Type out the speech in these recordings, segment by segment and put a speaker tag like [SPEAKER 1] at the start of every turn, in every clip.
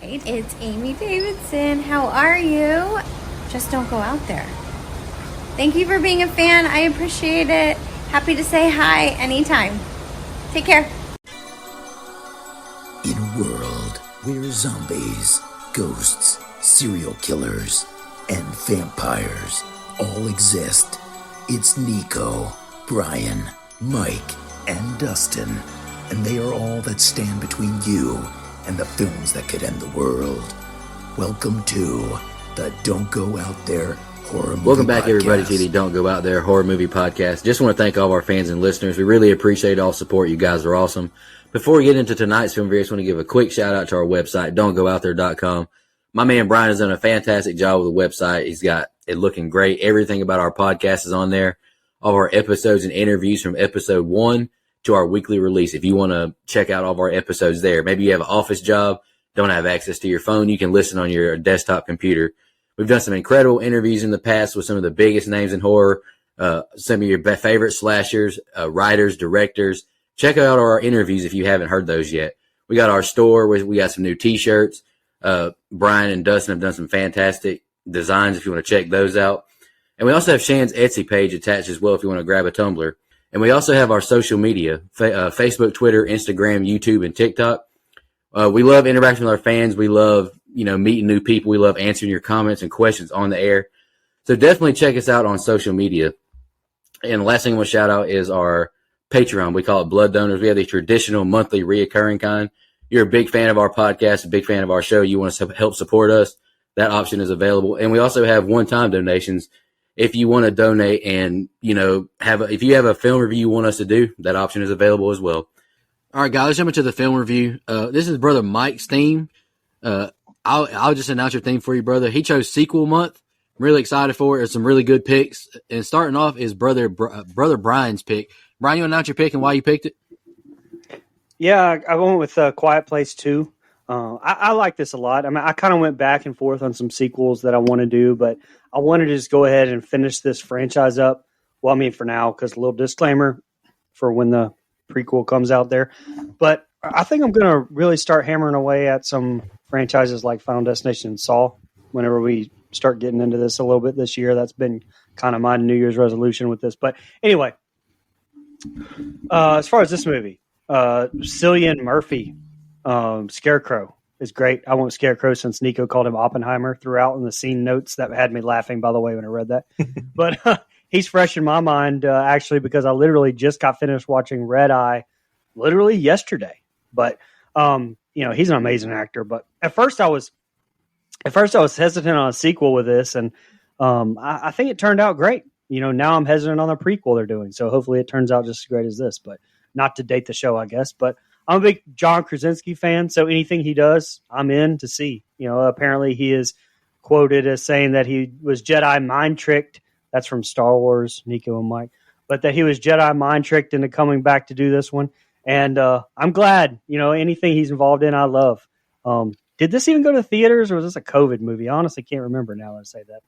[SPEAKER 1] It's Amy Davidson. How are you? Just don't go out there. Thank you for being a fan. I appreciate it. Happy to say hi anytime. Take care.
[SPEAKER 2] In a world where zombies, ghosts, serial killers, and vampires all exist, it's Nico, Brian, Mike, and Dustin, and they are all that stand between you and the films that could end the world. Welcome to the Don't Go Out There Horror Movie
[SPEAKER 3] Welcome back,
[SPEAKER 2] Podcast.
[SPEAKER 3] everybody, to the Don't Go Out There Horror Movie Podcast. Just want to thank all of our fans and listeners. We really appreciate all support. You guys are awesome. Before we get into tonight's film review, I just want to give a quick shout out to our website, don'tgooutthere.com. My man Brian has done a fantastic job with the website. He's got it looking great. Everything about our podcast is on there. All of our episodes and interviews from episode 1 to our weekly release. If you want to check out all of our episodes there, maybe you have an office job, don't have access to your phone, you can listen on your desktop computer. We've done some incredible interviews in the past with some of the biggest names in horror, some of your favorite slashers, writers, directors. Check out our interviews if you haven't heard those yet. We got our store. We got some new T-shirts. Brian and Dustin have done some fantastic designs if you want to check those out. And we also have Shan's Etsy page attached as well if you want to grab a tumbler. And we also have our social media, Facebook, Twitter, Instagram, YouTube, and TikTok. We love interacting with our fans. We love, meeting new people. We love answering your comments and questions on the air. So definitely check us out on social media. And the last thing I want to shout out is our Patreon. We call it Blood Donors. We have the traditional monthly reoccurring kind. You're a big fan of our podcast, a big fan of our show. You want to help support us. That option is available. And we also have one-time donations. If you want to donate and, if you have a film review you want us to do, that option is available as well. All right, guys, let's jump into the film review. This is Brother Mike's theme. I'll just announce your theme for you, brother. He chose sequel month. I'm really excited for it. There's some really good picks. And starting off is Brother Brian's pick. Brian, you announce your pick and why you picked it?
[SPEAKER 4] Yeah, I went with Quiet Place 2. I like this a lot. I mean, I kind of went back and forth on some sequels that I want to do, but I wanted to just go ahead and finish this franchise up. Well, I mean, for now, because a little disclaimer for when the prequel comes out there. But I think I'm going to really start hammering away at some franchises like Final Destination and Saw whenever we start getting into this a little bit this year. That's been kind of my New Year's resolution with this. But anyway, as far as this movie, Cillian Murphy, Scarecrow is great. I went Scarecrow since Nico called him Oppenheimer throughout in the scene notes. That had me laughing, by the way, when I read that. But he's fresh in my mind, actually, because I literally just got finished watching Red Eye literally yesterday. But, he's an amazing actor. But at first I was hesitant on a sequel with this, and I think it turned out great. Now I'm hesitant on the prequel they're doing. So hopefully it turns out just as great as this, but not to date the show, I guess. But I'm a big John Krasinski fan, so anything he does, I'm in to see. Apparently he is quoted as saying that he was Jedi mind tricked. That's from Star Wars, Nico and Mike. But that he was Jedi mind tricked into coming back to do this one. And I'm glad, anything he's involved in, I love. Did this even go to theaters, or was this a COVID movie? I honestly can't remember now that I say that.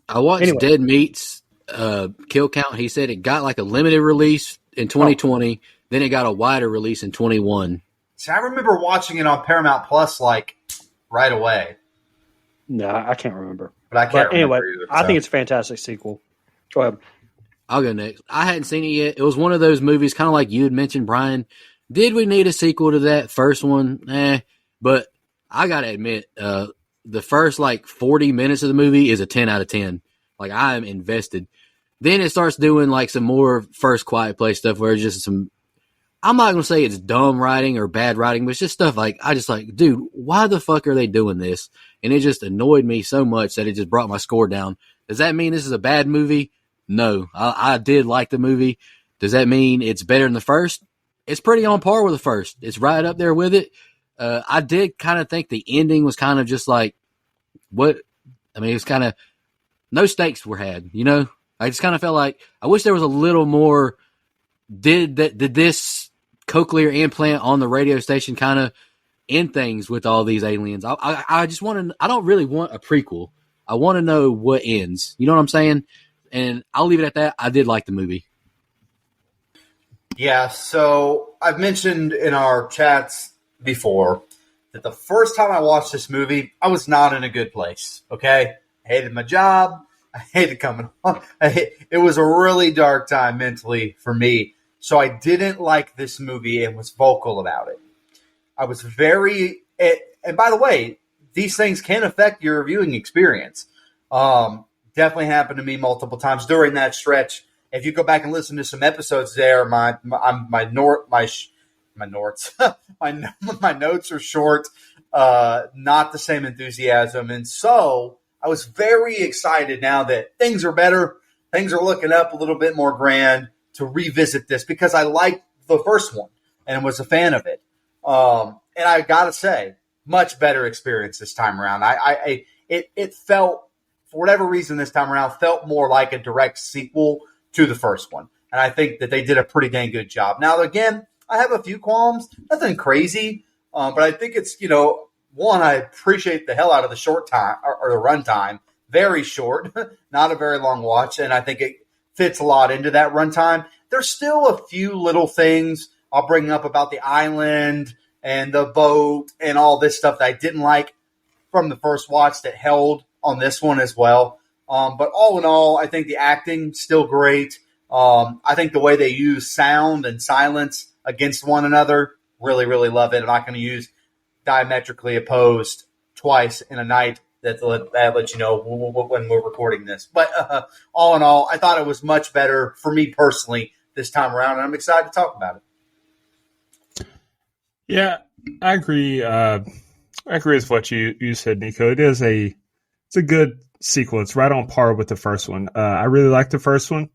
[SPEAKER 3] I watched Dead Meat's kill count. He said it got like a limited release in 2020. Then it got a wider release in 21.
[SPEAKER 5] See, I remember watching it on Paramount Plus right away.
[SPEAKER 4] No, I can't remember.
[SPEAKER 5] But I can't remember
[SPEAKER 4] anyway,
[SPEAKER 5] either,
[SPEAKER 4] I think it's a fantastic sequel. Go ahead.
[SPEAKER 3] I'll go next. I hadn't seen it yet. It was one of those movies, kind of like you had mentioned, Brian. Did we need a sequel to that first one? But I got to admit, the first 40 minutes of the movie is a 10 out of 10. I am invested. Then it starts doing some more First Quiet Place stuff where it's just some, I'm not going to say it's dumb writing or bad writing, but it's just stuff dude, why the fuck are they doing this? And it just annoyed me so much that it just brought my score down. Does that mean this is a bad movie? No, I did like the movie. Does that mean it's better than the first? It's pretty on par with the first. It's right up there with it. I did kind of think the ending was kind of just it was kind of, no stakes were had, I just kind of felt like I wish there was a little more. Did this cochlear implant on the radio station kind of end things with all these aliens? I just want to. I don't really want a prequel. I want to know what ends. You know what I'm saying? And I'll leave it at that. I did like the movie.
[SPEAKER 5] Yeah. So I've mentioned in our chats before that the first time I watched this movie, I was not in a good place. Okay, I hated my job. I hated coming home. It was a really dark time mentally for me. So I didn't like this movie and was vocal about it. I was very, and by the way, these things can affect your viewing experience. Definitely happened to me multiple times during that stretch. If you go back and listen to some episodes there, my notes are short, not the same enthusiasm. And so I was very excited now that things are better. Things are looking up a little bit more grand to revisit this because I liked the first one and was a fan of it. And I got to say, much better experience this time around. It felt, for whatever reason this time around, felt more like a direct sequel to the first one. And I think that they did a pretty dang good job. Now, again, I have a few qualms, nothing crazy, but I think it's, one, I appreciate the hell out of the short time or the runtime. Very short, not a very long watch, and I think it fits a lot into that runtime. There's still a few little things I'll bring up about the island and the boat and all this stuff that I didn't like from the first watch that held on this one as well. But all in all, I think the acting still great. I think the way they use sound and silence against one another, really, really love it. I'm not going to use diametrically opposed twice in a night. That lets you know when we're recording this. But all in all, I thought it was much better for me personally this time around, and I'm excited to talk about it.
[SPEAKER 6] Yeah, I agree. I agree with what you said, Nico. It's a good sequel. It's right on par with the first one. I really liked the first one,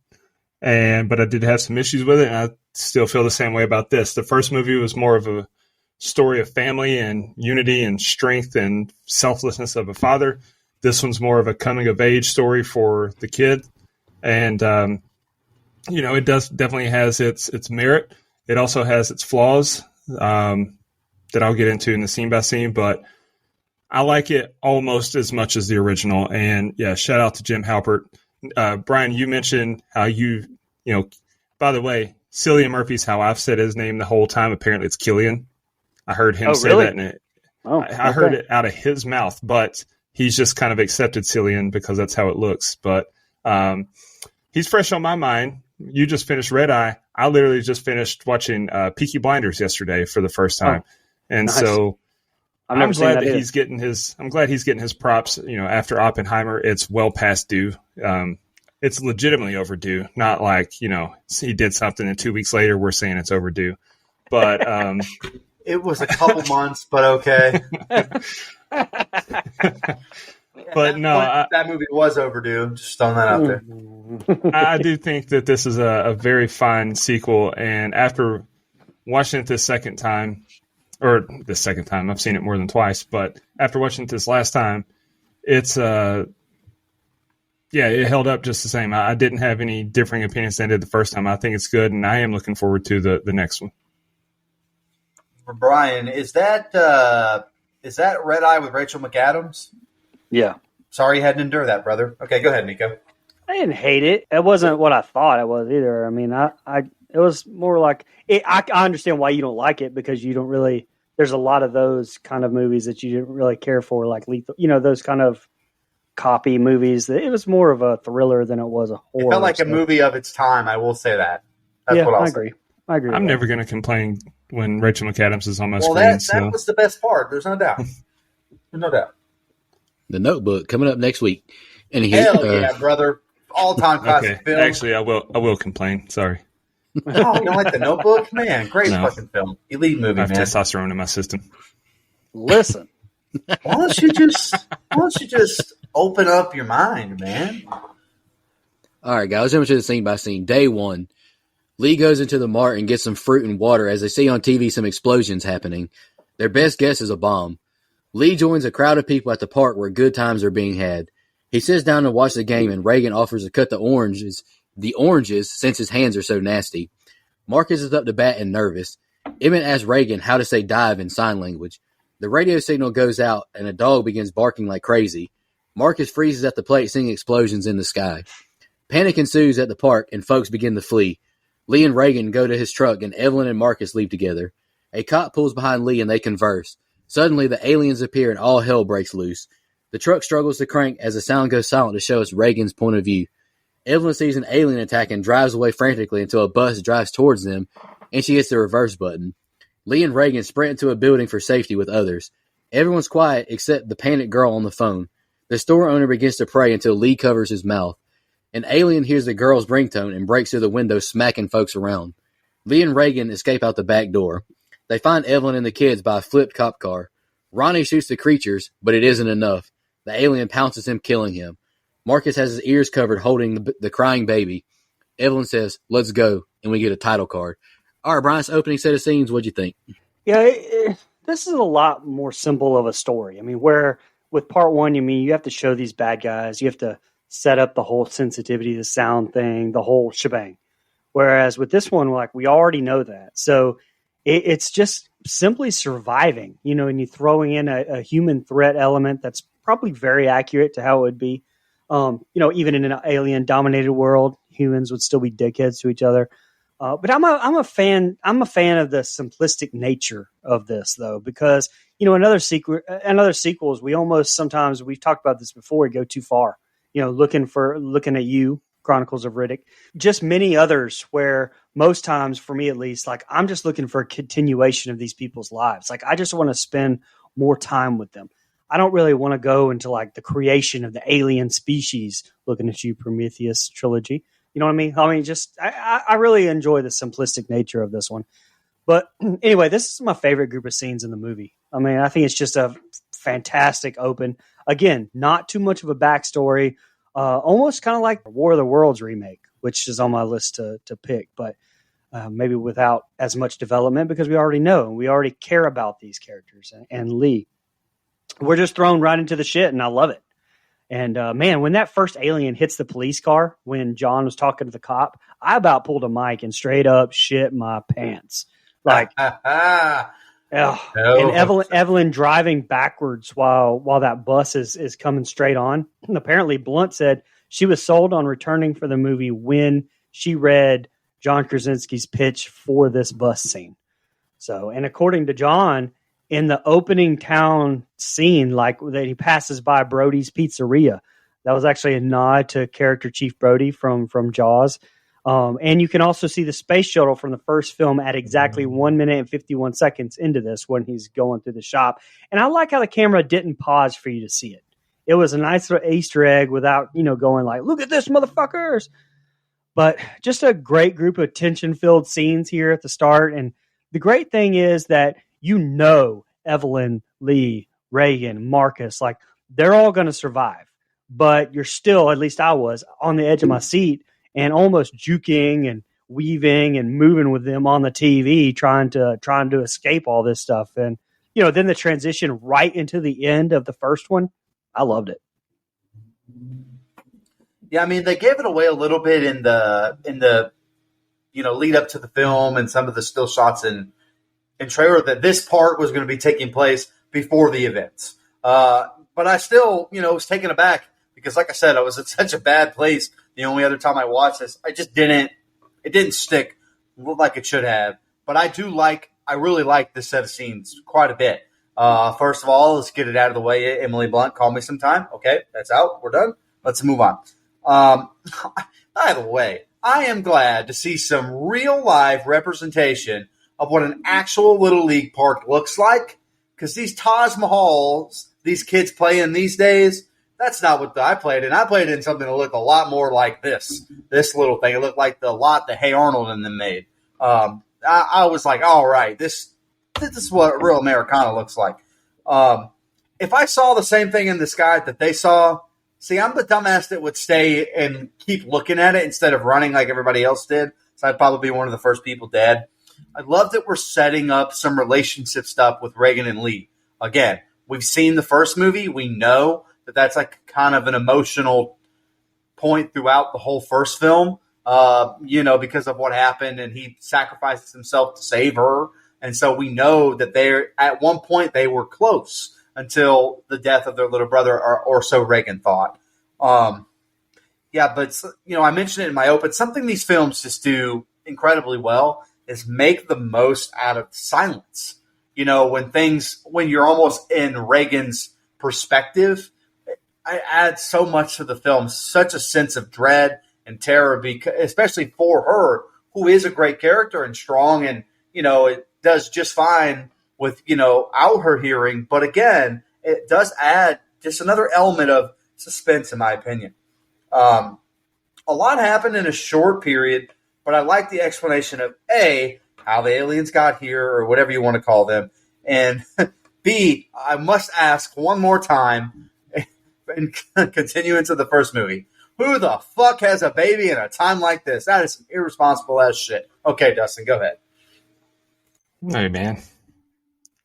[SPEAKER 6] but I did have some issues with it, and I still feel the same way about this. The first movie was more of a story of family and unity and strength and selflessness of a father. This one's more of a coming of age story for the kid. And, it definitely has its merit. It also has its flaws, that I'll get into in the scene by scene, but I like it almost as much as the original. And yeah, shout out to Jim Halpert. Brian, you mentioned how by the way, Cillian Murphy's how I've said his name the whole time. Apparently it's Killian. I heard him say
[SPEAKER 4] really?
[SPEAKER 6] that,
[SPEAKER 4] and
[SPEAKER 6] I heard it out of his mouth, but he's just kind of accepted Cillian because that's how it looks. But he's fresh on my mind. You just finished Red Eye. I literally just finished watching Peaky Blinders yesterday for the first time, and
[SPEAKER 4] nice.
[SPEAKER 6] So
[SPEAKER 4] I'm glad that
[SPEAKER 6] he's getting his. I'm glad he's getting his props. After Oppenheimer, it's well past due. It's legitimately overdue. Not like he did something and 2 weeks later we're saying it's overdue, but.
[SPEAKER 5] It was a couple months, but okay.
[SPEAKER 6] But no,
[SPEAKER 5] that movie was overdue. Just throwing that out there.
[SPEAKER 6] I do think that this is a very fine sequel. And after watching it this second time, I've seen it more than twice, but after watching it this last time, it's it held up just the same. I didn't have any differing opinions than I did the first time. I think it's good, and I am looking forward to the next one.
[SPEAKER 5] For Brian, is that Red Eye with Rachel McAdams?
[SPEAKER 4] Yeah.
[SPEAKER 5] Sorry you had to endure that, brother. Okay, go ahead, Nico.
[SPEAKER 4] I didn't hate it. It wasn't what I thought it was either. I mean, it was more like I understand why you don't like it because you don't really. There's a lot of those kind of movies that you didn't really care for, like Lethal. Those kind of copy movies. It was more of a thriller than it was a horror.
[SPEAKER 5] It felt like a movie of its time. I will say that. That's what I'll say.
[SPEAKER 4] I agree.
[SPEAKER 6] I'm never going to complain when Rachel McAdams is on my screen.
[SPEAKER 5] That was the best part. There's no doubt. No doubt.
[SPEAKER 3] The Notebook coming up next week. And
[SPEAKER 5] hell yeah, brother! All-time classic film.
[SPEAKER 6] Actually, I will complain. Sorry.
[SPEAKER 5] Oh, you don't like The Notebook? Man, great fucking film. Elite movie,
[SPEAKER 6] I have
[SPEAKER 5] man.
[SPEAKER 6] testosterone in my system.
[SPEAKER 4] Listen.
[SPEAKER 5] Why don't you just open up your mind, man?
[SPEAKER 3] All right, guys, jump into the scene by scene. Day one. Lee goes into the mart and gets some fruit and water as they see on TV some explosions happening. Their best guess is a bomb. Lee joins a crowd of people at the park where good times are being had. He sits down to watch the game, and Reagan offers to cut the oranges since his hands are so nasty. Marcus is up to bat and nervous. Emmett asks Reagan how to say dive in sign language. The radio signal goes out, and a dog begins barking like crazy. Marcus freezes at the plate, seeing explosions in the sky. Panic ensues at the park, and folks begin to flee. Lee and Reagan go to his truck, and Evelyn and Marcus leave together. A cop pulls behind Lee, and they converse. Suddenly, the aliens appear and all hell breaks loose. The truck struggles to crank as the sound goes silent to show us Reagan's point of view. Evelyn sees an alien attack and drives away frantically until a bus drives towards them, and she hits the reverse button. Lee and Reagan sprint into a building for safety with others. Everyone's quiet except the panicked girl on the phone. The store owner begins to pray until Lee covers his mouth. An alien hears the girl's ringtone and breaks through the window, smacking folks around. Lee and Reagan escape out the back door. They find Evelyn and the kids by a flipped cop car. Ronnie shoots the creatures, but it isn't enough. The alien pounces him, killing him. Marcus has his ears covered, holding the crying baby. Evelyn says, "Let's go," and we get a title card. All right, Brian's opening set of scenes, what'd you think?
[SPEAKER 4] Yeah, this is a lot more simple of a story. I mean, where with part one, you have to show these bad guys, you have to set up the whole sensitivity, the sound thing, the whole shebang. Whereas with this one, like, we already know that. So it's just simply surviving, and you throwing in a human threat element that's probably very accurate to how it would be. Even in an alien dominated world, humans would still be dickheads to each other. But I'm a fan of the simplistic nature of this, though, because another sequels, we almost sometimes, we've talked about this before, we go too far. Looking at you, Chronicles of Riddick, just many others where most times, for me at least, like, I'm just looking for a continuation of these people's lives. Like, I just want to spend more time with them. I don't really want to go into like the creation of the alien species. Looking at you, Prometheus trilogy. You know what I mean? I really enjoy the simplistic nature of this one. But anyway, this is my favorite group of scenes in the movie. I mean, I think it's just a fantastic open. Again, not too much of a backstory. Almost kind of like War of the Worlds remake, which is on my list to pick. But maybe without as much development, because we already know. We already care about these characters. And Lee. We're just thrown right into the shit, and I love it. And man, when that first alien hits the police car, when John was talking to the cop, I about pulled a mic and straight up shit my pants. Like, and Evelyn driving backwards while that bus is coming straight on. And apparently, Blunt said she was sold on returning for the movie when she read John Krasinski's pitch for this bus scene. So, and according to John, in the opening town scene, like that he passes by Brody's Pizzeria, that was actually a nod to character Chief Brody from Jaws. And you can also see the space shuttle from the first film at exactly 1 minute and 51 seconds into this when he's going through the shop. And I like how the camera didn't pause for you to see it. It was a nice little Easter egg without, going like, look at this, motherfuckers. But just a great group of tension-filled scenes here at the start. And the great thing is that Evelyn, Lee, Reagan, Marcus, like, they're all going to survive. But you're still, at least I was, on the edge of my seat and almost juking and weaving and moving with them on the TV, trying to escape all this stuff. And, then the transition right into the end of the first one, I loved it.
[SPEAKER 5] Yeah, I mean, they gave it away a little bit in the lead up to the film and some of the still shots and trailer that this part was going to be taking place before the events. But I still, was taken aback because, like I said, I was in such a bad place. The only other time I watched this, it didn't stick like it should have. But I really like this set of scenes quite a bit. First of all, let's get it out of the way. Emily Blunt, call me sometime. Okay, that's out. We're done. Let's move on. By the way, I am glad to see some real life representation of what an actual Little League park looks like, because these Taj Mahals these kids play in these days, that's not what I played in. I played in something that looked a lot more like this little thing. It looked like the lot that Hey Arnold and them made. I was like, all right, this is what real Americana looks like. If I saw the same thing in the sky that they saw, see, I'm the dumbass that would stay and keep looking at it instead of running like everybody else did. So I'd probably be one of the first people dead. I love that we're setting up some relationship stuff with Reagan and Lee. Again, we've seen the first movie. We know that that's like kind of an emotional point throughout the whole first film, because of what happened, and he sacrifices himself to save her. And so we know that at one point they were close until the death of their little brother, or so Reagan thought. But I mentioned it in my open. Something these films just do incredibly well is make the most out of silence. You know, when you're almost in Reagan's perspective, it adds so much to the film, such a sense of dread and terror, because, especially for her, who is a great character and strong, and, you know, it does just fine with, you know, out her hearing. But again, it does add just another element of suspense, in my opinion. A lot happened in a short period, but I like the explanation of A, how the aliens got here, or whatever you want to call them, and B, I must ask one more time and continue into the first movie. Who the fuck has a baby in a time like this? That is some irresponsible ass shit. Okay, Dustin, go ahead.
[SPEAKER 6] Hey, man. You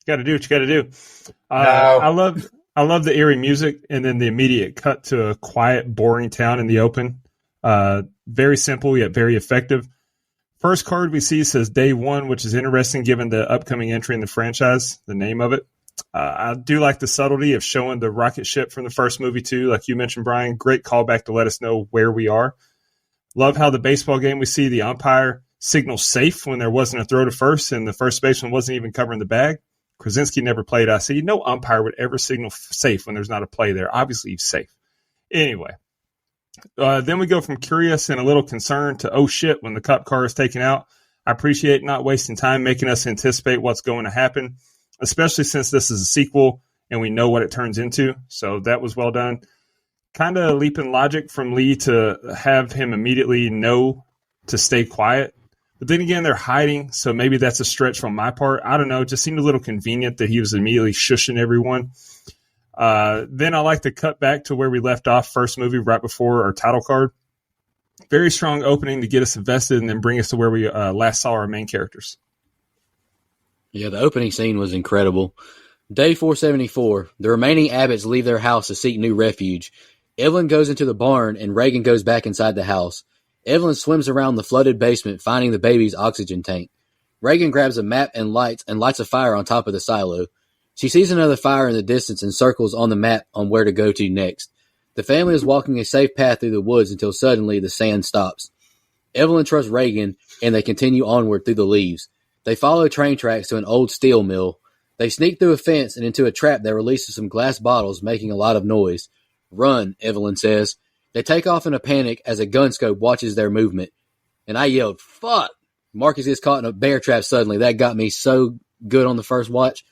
[SPEAKER 6] got to do what you got to do.
[SPEAKER 5] No.
[SPEAKER 6] I love the eerie music and then the immediate cut to a quiet, boring town in the open. Very simple, yet very effective. First card we see says Day One, which is interesting given the upcoming entry in the franchise, the name of it. I do like the subtlety of showing the rocket ship from the first movie, too. Like you mentioned, Brian, great callback to let us know where we are. Love how the baseball game we see the umpire signals safe when there wasn't a throw to first and the first baseman wasn't even covering the bag. Krasinski never played IC. No umpire would ever signal safe when there's not a play there. Obviously, he's safe. Anyway. Then we go from curious and a little concerned to, oh shit, when the cop car is taken out. I appreciate not wasting time making us anticipate what's going to happen, especially since this is a sequel and we know what it turns into. So that was well done. Kind of leap in logic from Lee to have him immediately know to stay quiet. But then again, they're hiding, so maybe that's a stretch from my part. I don't know. It just seemed a little convenient that he was immediately shushing everyone. Then I like to cut back to where we left off first movie right before our title card. Very strong opening to get us invested and then bring us to where we last saw our main characters.
[SPEAKER 3] Yeah, the opening scene was incredible. Day 474. The remaining Abbotts leave their house to seek new refuge. Evelyn goes into the barn and Reagan goes back inside the house. Evelyn swims around the flooded basement, finding the baby's oxygen tank. Reagan grabs a map and lights a fire on top of the silo. She sees another fire in the distance and circles on the map on where to go to next. The family is walking a safe path through the woods until suddenly the sand stops. Evelyn trusts Reagan, and they continue onward through the leaves. They follow train tracks to an old steel mill. They sneak through a fence and into a trap that releases some glass bottles, making a lot of noise. Run, Evelyn says. They take off in a panic as a gun scope watches their movement. And I yelled, fuck! Marcus gets caught in a bear trap suddenly. That got me so good on the first watch.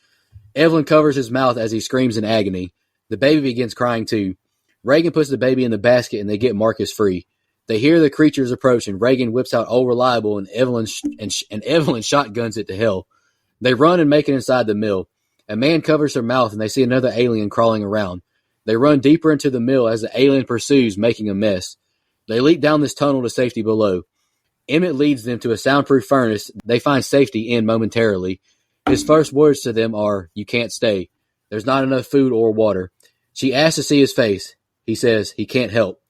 [SPEAKER 3] Evelyn covers his mouth as he screams in agony. The baby begins crying too. Reagan puts the baby in the basket and they get Marcus free. They hear the creatures approach and Reagan whips out Old Reliable and Evelyn shotguns it to hell. They run and make it inside the mill. A man covers her mouth and they see another alien crawling around. They run deeper into the mill as the alien pursues, making a mess. They leap down this tunnel to safety below. Emmett leads them to a soundproof furnace they find safety in momentarily. His first words to them are, "You can't stay. There's not enough food or water." She asks to see his face. He says he can't help.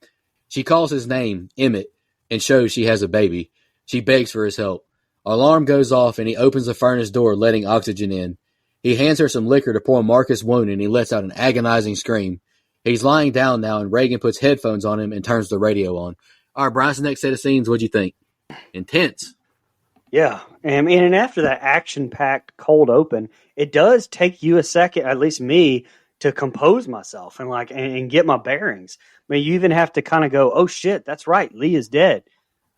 [SPEAKER 3] She calls his name, Emmett, and shows she has a baby. She begs for his help. Alarm goes off and he opens the furnace door, letting oxygen in. He hands her some liquor to pour Marcus' wound and he lets out an agonizing scream. He's lying down now and Reagan puts headphones on him and turns the radio on. All right, Brian's next set of scenes, what'd you think? Intense.
[SPEAKER 4] Yeah, and after that action-packed cold open, it does take you a second, at least me, to compose myself and get my bearings. I mean, you even have to kind of go, "Oh shit, that's right, Lee is dead."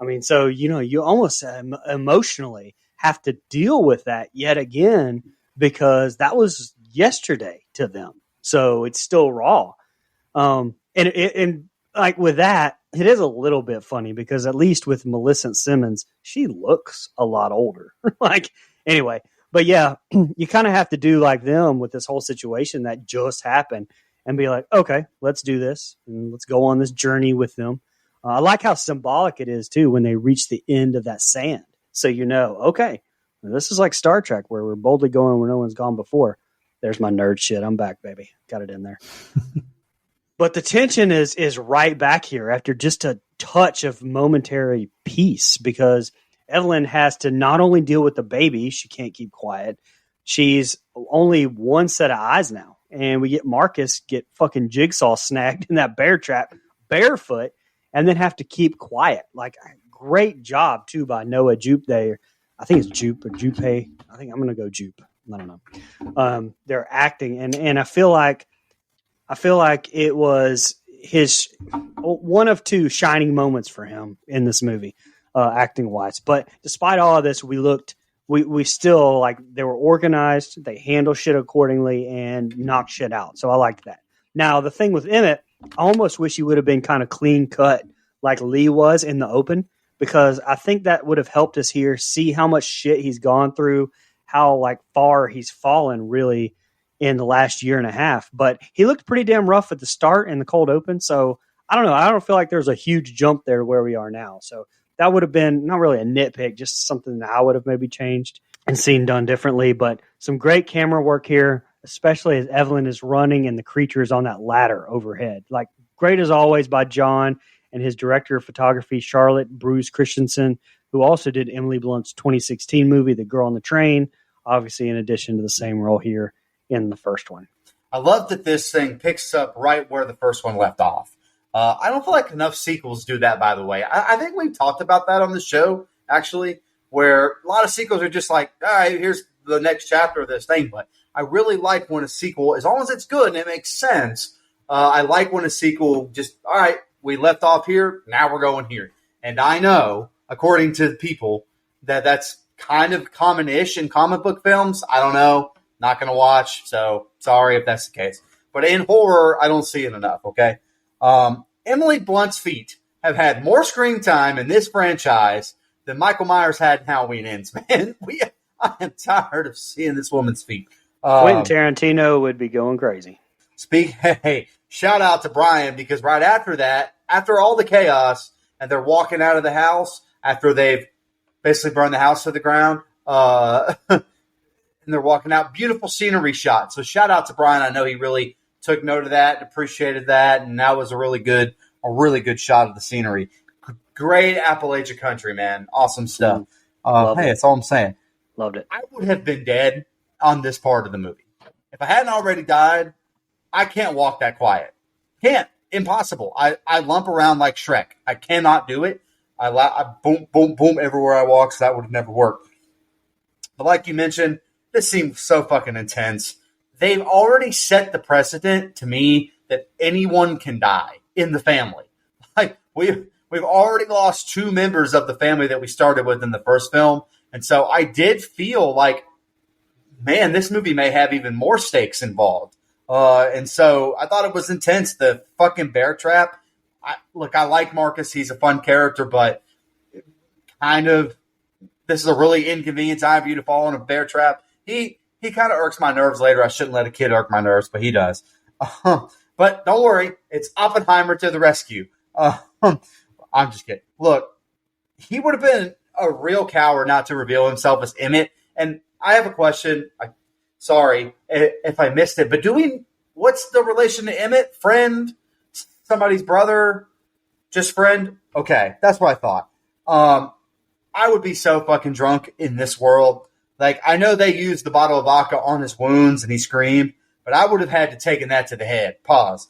[SPEAKER 4] I mean, so you almost emotionally have to deal with that yet again because that was yesterday to them, so it's still raw. And like with that, it is a little bit funny because at least with Millicent Simmons, she looks a lot older. Anyway, but yeah, you kind of have to do like them with this whole situation that just happened and be like, okay, let's do this and let's go on this journey with them. I like how symbolic it is too when they reach the end of that sand. So okay, this is like Star Trek where we're boldly going where no one's gone before. There's my nerd shit. I'm back, baby. Got it in there. But the tension is right back here after just a touch of momentary peace because Evelyn has to not only deal with the baby, she can't keep quiet. She's only one set of eyes now. And we get Marcus get fucking Jigsaw snagged in that bear trap barefoot and then have to keep quiet. Like, great job, too, by Noah Jupe there. I think it's Jupe or Jupe. I think I'm going to go Jupe. I don't know. Their acting, and I feel like it was his one of two shining moments for him in this movie, acting wise. But despite all of this, we still, like, they were organized, they handle shit accordingly, and knock shit out. So I liked that. Now, the thing with Emmett, I almost wish he would have been kind of clean cut like Lee was in the open, because I think that would have helped us here see how much shit he's gone through, how like far he's fallen really in the last year and a half. But he looked pretty damn rough at the start in the cold open. So I don't know. I don't feel like there's a huge jump there to where we are now. So that would have been not really a nitpick, just something that I would have maybe changed and seen done differently. But some great camera work here, especially as Evelyn is running and the creatures on that ladder overhead. Like, great as always by John and his director of photography, Charlotte Bruce Christensen, who also did Emily Blunt's 2016 movie, The Girl on the Train, obviously in addition to the same role here in the first one.
[SPEAKER 5] I love that this thing picks up right where the first one left off. I don't feel like enough sequels do that, by the way. I think we've talked about that on the show, actually, where a lot of sequels are just like, all right, here's the next chapter of this thing. But I really like when a sequel, as long as it's good and it makes sense, I like when a sequel just, all right, we left off here, now we're going here. And I know, according to people, that that's kind of common-ish in comic book films. I don't know. Not going to watch, so sorry if that's the case. But in horror, I don't see it enough, okay? Emily Blunt's feet have had more screen time in this franchise than Michael Myers had in Halloween Ends, man. I am tired of seeing this woman's feet.
[SPEAKER 4] Quentin Tarantino would be going crazy.
[SPEAKER 5] Hey, shout out to Brian, because right after that, after all the chaos, and they're walking out of the house after they've basically burned the house to the ground, and they're walking out, beautiful scenery shot. So shout out to Brian. I know he really took note of that and appreciated that, and that was a really good shot of the scenery. Great Appalachia country, man. Awesome stuff. Hey, that's all I'm saying.
[SPEAKER 4] Loved it.
[SPEAKER 5] I would have been dead on this part of the movie. If I hadn't already died, I can't walk that quiet. Can't. Impossible. I lump around like Shrek. I cannot do it. I boom, boom, boom everywhere I walk, so that would have never worked. But like you mentioned, this seems so fucking intense. They've already set the precedent to me that anyone can die in the family. Like, we've already lost 2 members of the family that we started with in the first film. And so I did feel like, man, this movie may have even more stakes involved. And so I thought it was intense. The fucking bear trap. I like Marcus. He's a fun character, but kind of, this is a really inconvenient time for you to fall in a bear trap. He kind of irks my nerves later. I shouldn't let a kid irk my nerves, but he does. But don't worry. It's Oppenheimer to the rescue. I'm just kidding. Look, he would have been a real coward not to reveal himself as Emmett. And I have a question. Sorry if I missed it, but what's the relation to Emmett? Friend? Somebody's brother? Just friend? Okay, that's what I thought. I would be so fucking drunk in this world. Like, I know they used the bottle of vodka on his wounds and he screamed, but I would have had to taken that to the head. Pause.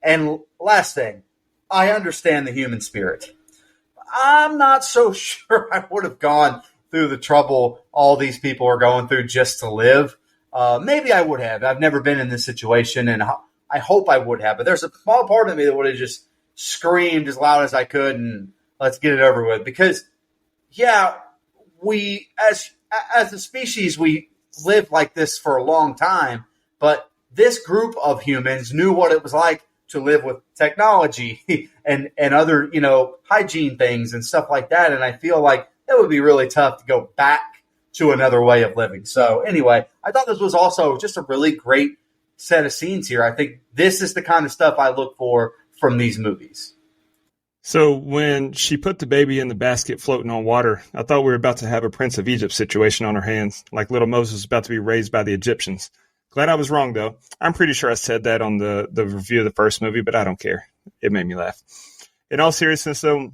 [SPEAKER 5] And last thing, I understand the human spirit. I'm not so sure I would have gone through the trouble all these people are going through just to live. Maybe I would have. I've never been in this situation, and I hope I would have. But there's a small part of me that would have just screamed as loud as I could and let's get it over with. Because, yeah, we, as a species, we lived like this for a long time. But this group of humans knew what it was like to live with technology and other, hygiene things and stuff like that. And I feel like that would be really tough to go back to another way of living. So anyway, I thought this was also just a really great set of scenes here. I think this is the kind of stuff I look for from these movies.
[SPEAKER 6] So when she put the baby in the basket floating on water, I thought we were about to have a Prince of Egypt situation on our hands, like little Moses was about to be raised by the Egyptians. Glad I was wrong, though. I'm pretty sure I said that on the review of the first movie, but I don't care. It made me laugh. In all seriousness, though,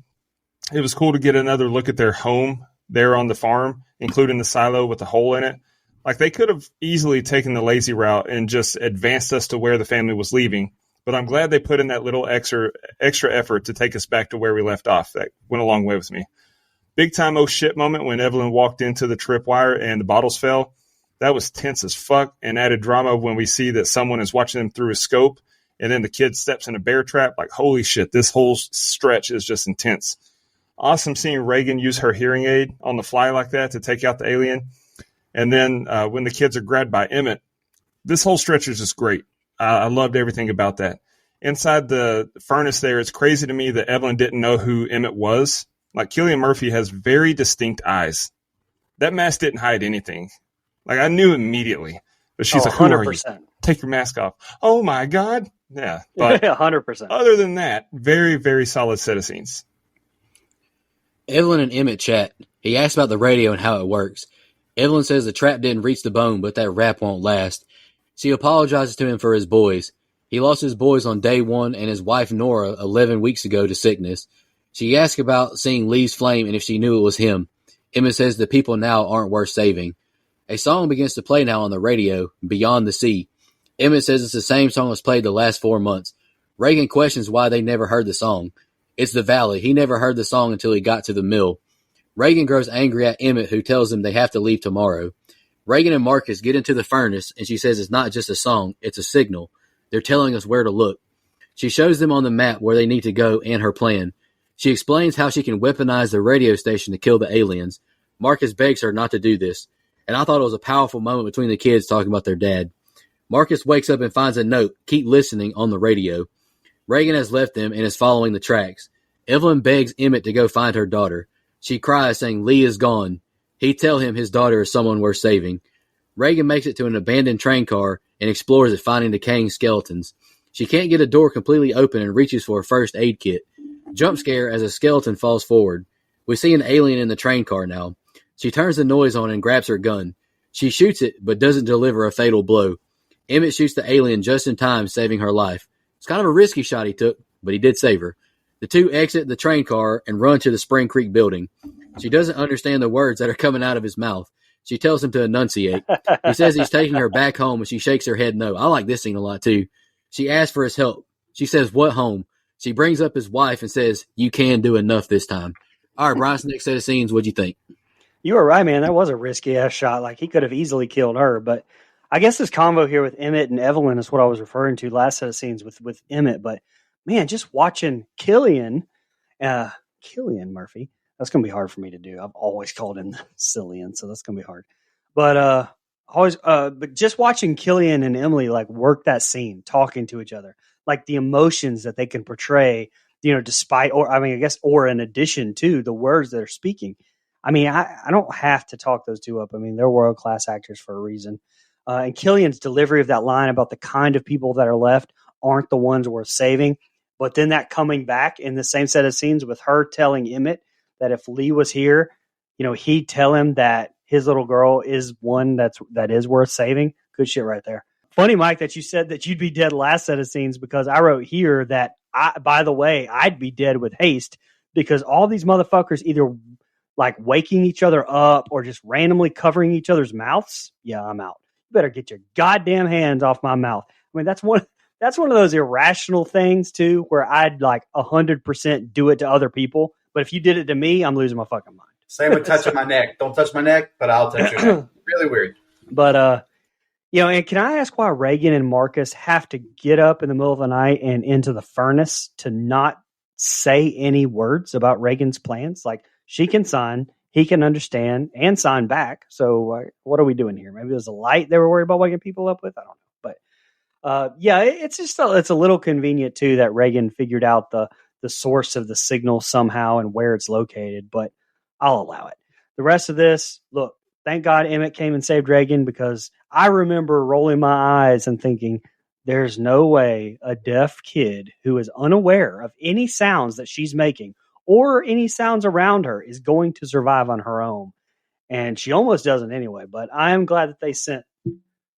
[SPEAKER 6] it was cool to get another look at their home there on the farm, including the silo with the hole in it. Like, they could have easily taken the lazy route and just advanced us to where the family was leaving, but I'm glad they put in that little extra effort to take us back to where we left off. That went a long way with me. big time oh shit moment when Evelyn walked into the tripwire and the bottles fell. That was tense as fuck and added drama when we see that someone is watching them through a scope and then the kid steps in a bear trap. Like, holy shit, this whole stretch is just intense. Awesome seeing Reagan use her hearing aid on the fly like that to take out the alien. And then when the kids are grabbed by Emmett, this whole stretch is just great. I loved everything about that. Inside the furnace there, it's crazy to me that Evelyn didn't know who Emmett was. Like, Cillian Murphy has very distinct eyes. That mask didn't hide anything. Like, I knew immediately. But she's like, who are you? Take your mask off. Oh, my God. Yeah. But
[SPEAKER 4] 100%.
[SPEAKER 6] Other than that, very, very solid set of scenes.
[SPEAKER 3] Evelyn and Emmett chat. He asks about the radio and how it works. Evelyn says the trap didn't reach the bone, but that rap won't last. She apologizes to him for his boys. He lost his boys on day one and his wife Nora 11 weeks ago to sickness. She asks about seeing Lee's flame and if she knew it was him. Emmett says the people now aren't worth saving. A song begins to play now on the radio, Beyond the Sea. Emmett says it's the same song that's played the last 4 months. Reagan questions why they never heard the song. It's the Valley. He never heard the song until he got to the mill. Reagan grows angry at Emmett, who tells him they have to leave tomorrow. Reagan and Marcus get into the furnace, and she says it's not just a song, it's a signal. They're telling us where to look. She shows them on the map where they need to go and her plan. She explains how she can weaponize the radio station to kill the aliens. Marcus begs her not to do this, and I thought it was a powerful moment between the kids talking about their dad. Marcus wakes up and finds a note, "Keep listening," on the radio. Reagan has left them and is following the tracks. Evelyn begs Emmett to go find her daughter. She cries, saying Lee is gone. He tells him his daughter is someone worth saving. Reagan makes it to an abandoned train car and explores it, finding decaying skeletons. She can't get a door completely open and reaches for a first aid kit. Jump scare as a skeleton falls forward. We see an alien in the train car now. She turns the noise on and grabs her gun. She shoots it, but doesn't deliver a fatal blow. Emmett shoots the alien just in time, saving her life. It's kind of a risky shot he took, but he did save her. The two exit the train car and run to the Spring Creek building. She doesn't understand the words that are coming out of his mouth. She tells him to enunciate. He says he's taking her back home, and she shakes her head no. I like this scene a lot, too. She asks for his help. She says, what home? She brings up his wife and says, you can do enough this time. All right, Brian's next set of scenes. What'd you think?
[SPEAKER 4] You were right, man. That was a risky-ass shot. Like, he could have easily killed her. But I guess this combo here with Emmett and Evelyn is what I was referring to last set of scenes with Emmett. But, man, just watching Cillian Murphy, that's going to be hard for me to do. I've always called him Cillian, so that's going to be hard. But but just watching Cillian and Emily like work that scene, talking to each other, like the emotions that they can portray, despite, or in addition to the words that are speaking. I mean, I don't have to talk those two up. I mean, they're world-class actors for a reason. And Cillian's delivery of that line about the kind of people that are left aren't the ones worth saving. But then that coming back in the same set of scenes with her telling Emmett that if Lee was here, he'd tell him that his little girl is one that is worth saving. Good shit right there. Funny, Mike, that you said that you'd be dead last set of scenes, because I wrote here that, by the way, I'd be dead with haste, because all these motherfuckers either like waking each other up or just randomly covering each other's mouths. Yeah, I'm out. You better get your goddamn hands off my mouth. I mean, that's one of those irrational things too, where I'd like 100% do it to other people. But if you did it to me, I'm losing my fucking mind.
[SPEAKER 5] Same with touching my neck. Don't touch my neck, but I'll touch your neck. Really weird.
[SPEAKER 4] But, and can I ask why Reagan and Marcus have to get up in the middle of the night and into the furnace to not say any words about Reagan's plans? Like, she can sign, he can understand, and sign back. So what are we doing here? Maybe there's a light they were worried about waking people up with? I don't know. But, it's just it's a little convenient, too, that Reagan figured out the source of the signal somehow and where it's located. But I'll allow it. The rest of this, look, thank God Emmett came and saved Reagan, because I remember rolling my eyes and thinking, there's no way a deaf kid who is unaware of any sounds that she's making or any sounds around her is going to survive on her own. And she almost doesn't anyway, but I'm glad that they sent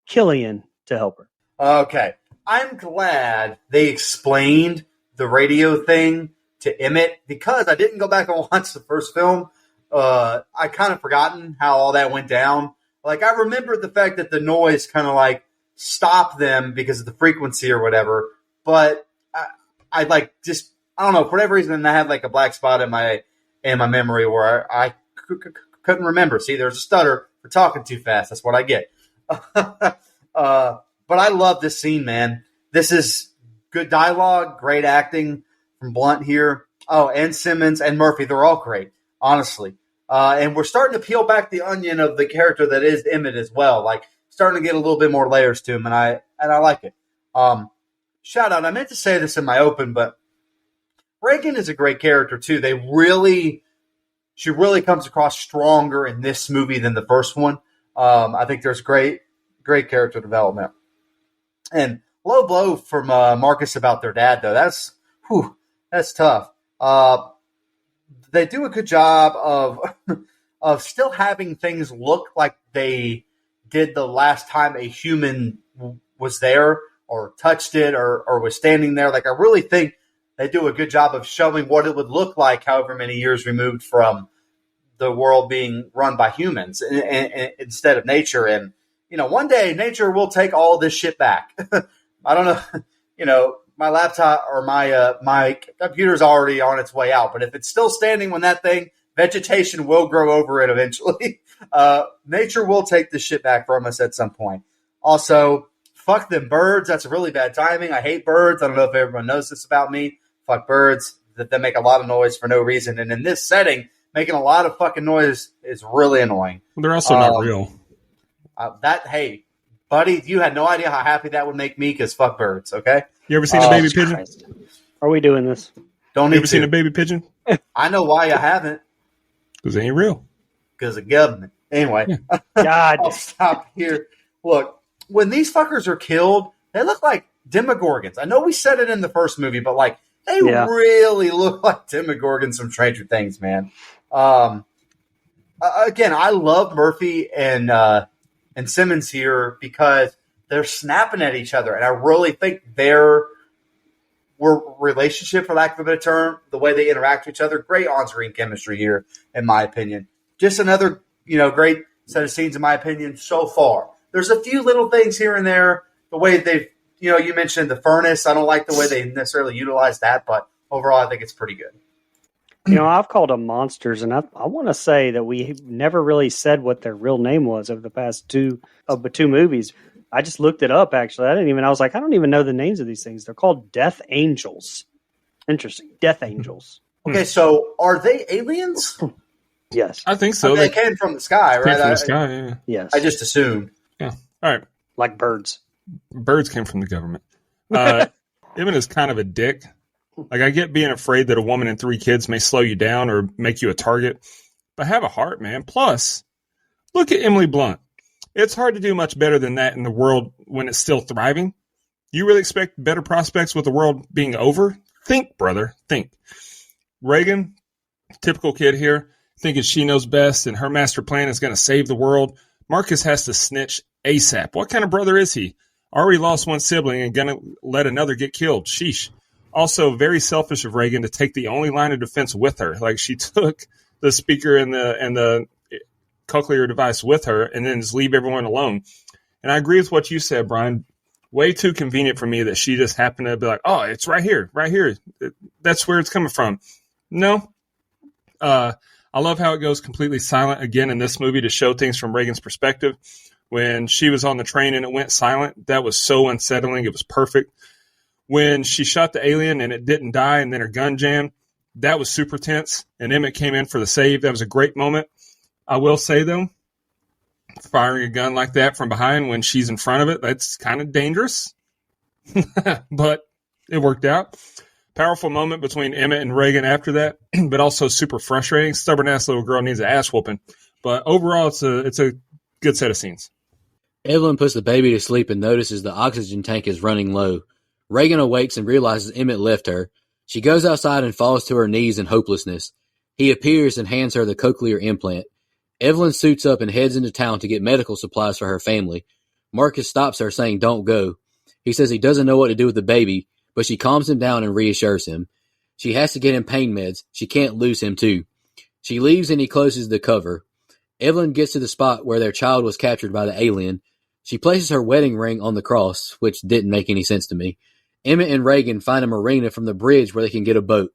[SPEAKER 4] Cillian to help her.
[SPEAKER 5] Okay. I'm glad they explained the radio thing to Emmett, because I didn't go back and watch the first film. I kind of forgotten how all that went down. Like, I remembered the fact that the noise kind of like stopped them because of the frequency or whatever. But I don't know, for whatever reason, I had like a black spot in my in my memory where I couldn't remember. See, there's a stutter for talking too fast. That's what I get. But I love this scene, man. This is good dialogue, great acting from Blunt here. Oh, and Simmons and Murphy, they're all great, honestly. And we're starting to peel back the onion of the character that is Emmett as well. Like, starting to get a little bit more layers to him, and I like it. Shout out, I meant to say this in my open, but Reagan is a great character too. She really comes across stronger in this movie than the first one. I think there's great character development. And low blow from Marcus about their dad, though. That's tough. They do a good job of still having things look like they did the last time a human was there or touched it or was standing there. Like, I really think they do a good job of showing what it would look like however many years removed from the world being run by humans instead of nature. And, one day nature will take all this shit back. I don't know, my laptop or my computer's already on its way out, but if it's still standing when vegetation will grow over it eventually. Nature will take this shit back from us at some point. Also, fuck them birds. That's really bad timing. I hate birds. I don't know if everyone knows this about me. Fuck birds. That they make a lot of noise for no reason. And in this setting, making a lot of fucking noise is really annoying.
[SPEAKER 6] They're also not real.
[SPEAKER 5] Hey, buddy, you had no idea how happy that would make me because fuck birds, okay?
[SPEAKER 6] You ever seen a baby pigeon?
[SPEAKER 4] Christ. Are we doing this?
[SPEAKER 5] Don't
[SPEAKER 6] You
[SPEAKER 5] need
[SPEAKER 6] ever seen a
[SPEAKER 5] to.
[SPEAKER 6] baby pigeon?
[SPEAKER 5] I know why I haven't.
[SPEAKER 6] Because they ain't real.
[SPEAKER 5] Because of government. Anyway,
[SPEAKER 4] God.
[SPEAKER 5] I'll stop here. Look, when these fuckers are killed, they look like Demogorgons. I know we said it in the first movie, but like they really look like Demogorgons from Stranger Things, man. Again, I love Murphy and Simmons here because they're snapping at each other, and I really think their relationship, for lack of a better term, the way they interact with each other, great on-screen chemistry here, in my opinion. Just another, great set of scenes, in my opinion, so far. There's a few little things here and there. The way they've, you mentioned the furnace. I don't like the way they necessarily utilize that, but overall, I think it's pretty good.
[SPEAKER 4] I've called them monsters, and I want to say that we never really said what their real name was over the past two movies. I just looked it up, actually. I was like, I don't even know the names of these things. They're called Death Angels. Interesting. Death Angels.
[SPEAKER 5] Okay, so are they aliens?
[SPEAKER 4] Yes.
[SPEAKER 6] I think so.
[SPEAKER 5] They came from the sky, right?
[SPEAKER 6] Came from the sky, yeah.
[SPEAKER 4] Yes.
[SPEAKER 5] I just assumed.
[SPEAKER 6] Yeah. All right.
[SPEAKER 4] Like birds.
[SPEAKER 6] Birds came from the government. Emmett is kind of a dick. Like, I get being afraid that a woman and 3 kids may slow you down or make you a target, but have a heart, man. Plus, look at Emily Blunt. It's hard to do much better than that in the world when it's still thriving. You really expect better prospects with the world being over? Think, brother, think. Reagan, typical kid here, thinking she knows best and her master plan is going to save the world. Marcus has to snitch ASAP. What kind of brother is he? Already lost one sibling and going to let another get killed. Sheesh. Also, very selfish of Reagan to take the only line of defense with her. Like, she took the speaker and the cochlear device with her and then just leave everyone alone. And I agree with what you said, Brian. Way too convenient for me that she just happened to be like, oh, it's right here. That's where it's coming from. No. I love how it goes completely silent again in this movie to show things from Reagan's perspective. When she was on the train and it went silent, that was so unsettling. It was perfect. When she shot the alien and it didn't die and then her gun jammed, that was super tense. And Emmett came in for the save. That was a great moment. I will say, though, firing a gun like that from behind when she's in front of it, that's kind of dangerous. But it worked out. Powerful moment between Emmett and Reagan after that, but also super frustrating. Stubborn-ass little girl needs an ass whooping. But overall, it's a good set of scenes.
[SPEAKER 3] Evelyn puts the baby to sleep and notices the oxygen tank is running low. Reagan awakes and realizes Emmett left her. She goes outside and falls to her knees in hopelessness. He appears and hands her the cochlear implant. Evelyn suits up and heads into town to get medical supplies for her family. Marcus stops her, saying, "Don't go." He says he doesn't know what to do with the baby, but she calms him down and reassures him. She has to get him pain meds. She can't lose him, too. She leaves and he closes the cover. Evelyn gets to the spot where their child was captured by the alien. She places her wedding ring on the cross, which didn't make any sense to me. Emmett and Reagan find a marina from the bridge where they can get a boat.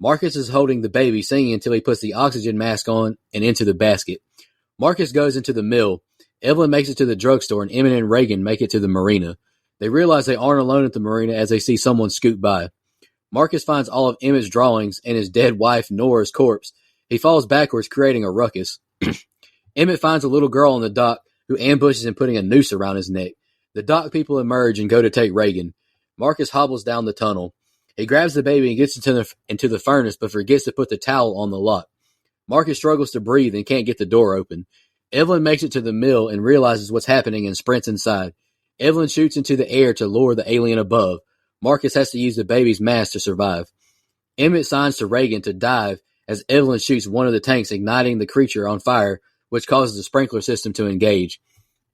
[SPEAKER 3] Marcus is holding the baby, singing until he puts the oxygen mask on and into the basket. Marcus goes into the mill. Evelyn makes it to the drugstore, and Emmett and Reagan make it to the marina. They realize they aren't alone at the marina as they see someone scoot by. Marcus finds all of Emmett's drawings and his dead wife Nora's corpse. He falls backwards, creating a ruckus. Emmett finds a little girl on the dock who ambushes him, putting a noose around his neck. The dock people emerge and go to take Reagan. Marcus hobbles down the tunnel. He grabs the baby and gets into the furnace, but forgets to put the towel on the lock. Marcus struggles to breathe and can't get the door open. Evelyn makes it to the mill and realizes what's happening and sprints inside. Evelyn shoots into the air to lure the alien above. Marcus has to use the baby's mask to survive. Emmett signs to Reagan to dive as Evelyn shoots one of the tanks, igniting the creature on fire, which causes the sprinkler system to engage.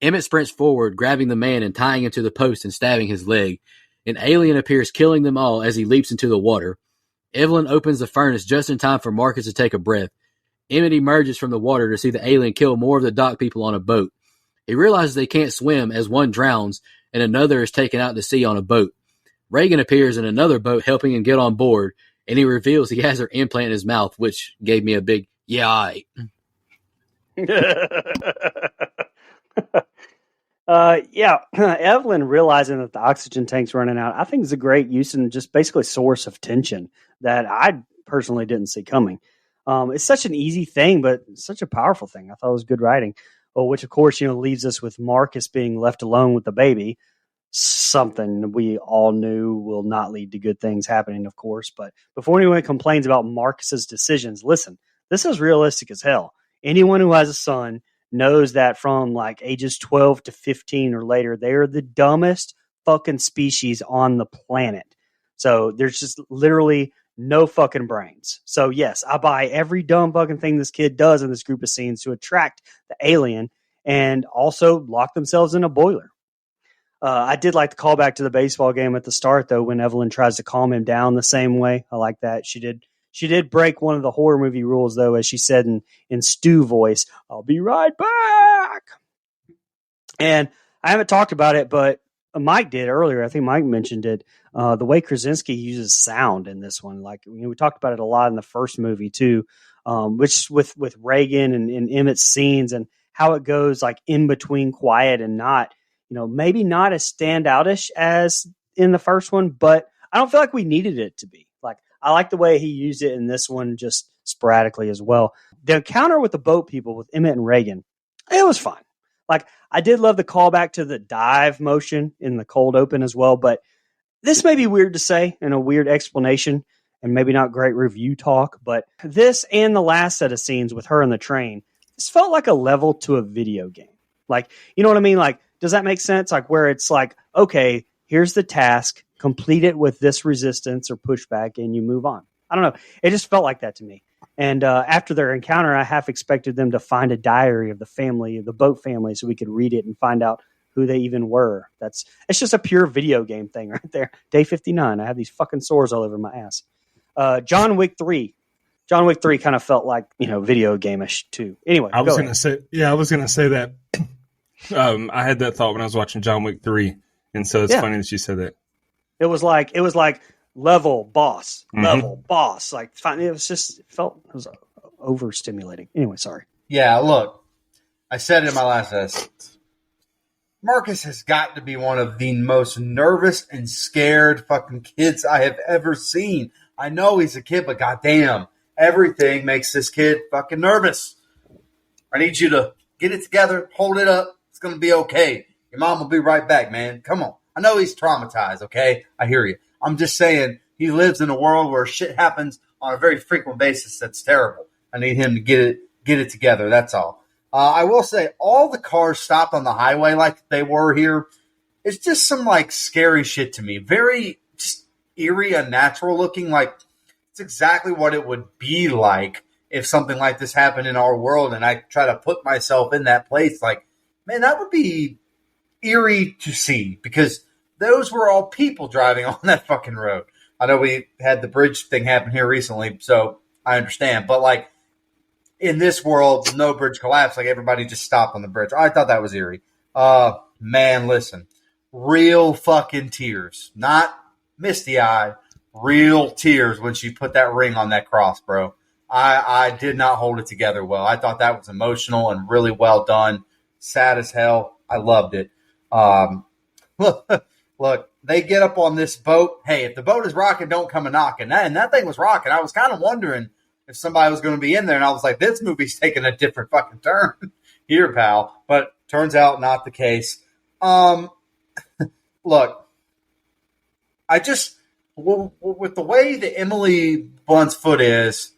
[SPEAKER 3] Emmett sprints forward, grabbing the man and tying him to the post and stabbing his leg. An alien appears, killing them all as he leaps into the water. Evelyn opens the furnace just in time for Marcus to take a breath. Emmett emerges from the water to see the alien kill more of the dock people on a boat. He realizes they can't swim as one drowns and another is taken out to sea on a boat. Reagan appears in another boat helping him get on board, and he reveals he has her implant in his mouth, which gave me a big, yeah, aight.
[SPEAKER 4] Evelyn realizing that the oxygen tank's running out, I think is a great use and just basically source of tension that I personally didn't see coming. It's such an easy thing, but such a powerful thing. I thought it was good writing, which of course, leaves us with Marcus being left alone with the baby. Something we all knew will not lead to good things happening, of course. But before anyone complains about Marcus's decisions, listen, this is realistic as hell. Anyone who has a son knows that from like ages 12 to 15 or later, they are the dumbest fucking species on the planet. So there's just literally no fucking brains. So yes, I buy every dumb fucking thing this kid does in this group of scenes to attract the alien and also lock themselves in a boiler. I did like the callback to the baseball game at the start, though, when Evelyn tries to calm him down the same way. I like that. She did break one of the horror movie rules, though, as she said in Stu voice, "I'll be right back." And I haven't talked about it, but Mike did earlier. I think Mike mentioned it. The way Krasinski uses sound in this one, like we talked about it a lot in the first movie too, which with Reagan and Emmett's scenes and how it goes like in between quiet and not. Maybe not as standoutish as in the first one, but I don't feel like we needed it to be. Like, I like the way he used it in this one just sporadically as well. The encounter with the boat people with Emmett and Reagan, it was fine. Like, I did love the callback to the dive motion in the cold open as well, but this may be weird to say and a weird explanation and maybe not great review talk, but this and the last set of scenes with her on the train, this felt like a level to a video game. Like, you know what I mean? Like, does that make sense? Like where it's like, okay, here's the task, complete it with this resistance or pushback, and you move on. I don't know. It just felt like that to me. And after their encounter, I half expected them to find a diary of the family, of the boat family, so we could read it and find out who they even were. It's just a pure video game thing right there. Day 59. I have these fucking sores all over my ass. John Wick 3. John Wick 3 kind of felt like, video game-ish too. Anyway,
[SPEAKER 6] I was going to say that. I had that thought when I was watching John Wick 3, and so it's funny that you said that.
[SPEAKER 4] It was like level boss, like it was overstimulating. Anyway, sorry.
[SPEAKER 5] Yeah, look, I said it in my last essence. Marcus has got to be one of the most nervous and scared fucking kids I have ever seen. I know he's a kid, but goddamn, everything makes this kid fucking nervous. I need you to get it together, hold it up. It's going to be okay. Your mom will be right back, man. Come on. I know he's traumatized, okay? I hear you. I'm just saying he lives in a world where shit happens on a very frequent basis that's terrible. I need him to get it together. That's all. I will say all the cars stopped on the highway like they were here. It's just some like scary shit to me. Very just eerie, unnatural looking. Like it's exactly what it would be like if something like this happened in our world. And I try to put myself in that place. Like, man, that would be eerie to see because those were all people driving on that fucking road. I know we had the bridge thing happen here recently, so I understand. But like in this world, no bridge collapsed. Like everybody just stopped on the bridge. I thought that was eerie. Man, listen, real fucking tears, not misty-eyed, real tears when she put that ring on that cross, bro. I did not hold it together well. I thought that was emotional and really well done. Sad as hell. I loved it. Look, they get up on this boat. Hey, if the boat is rocking, don't come a knocking. And that thing was rocking. I was kind of wondering if somebody was going to be in there. And I was like, this movie's taking a different fucking turn here, pal. But turns out not the case. Look, with the way that Emily Blunt's foot is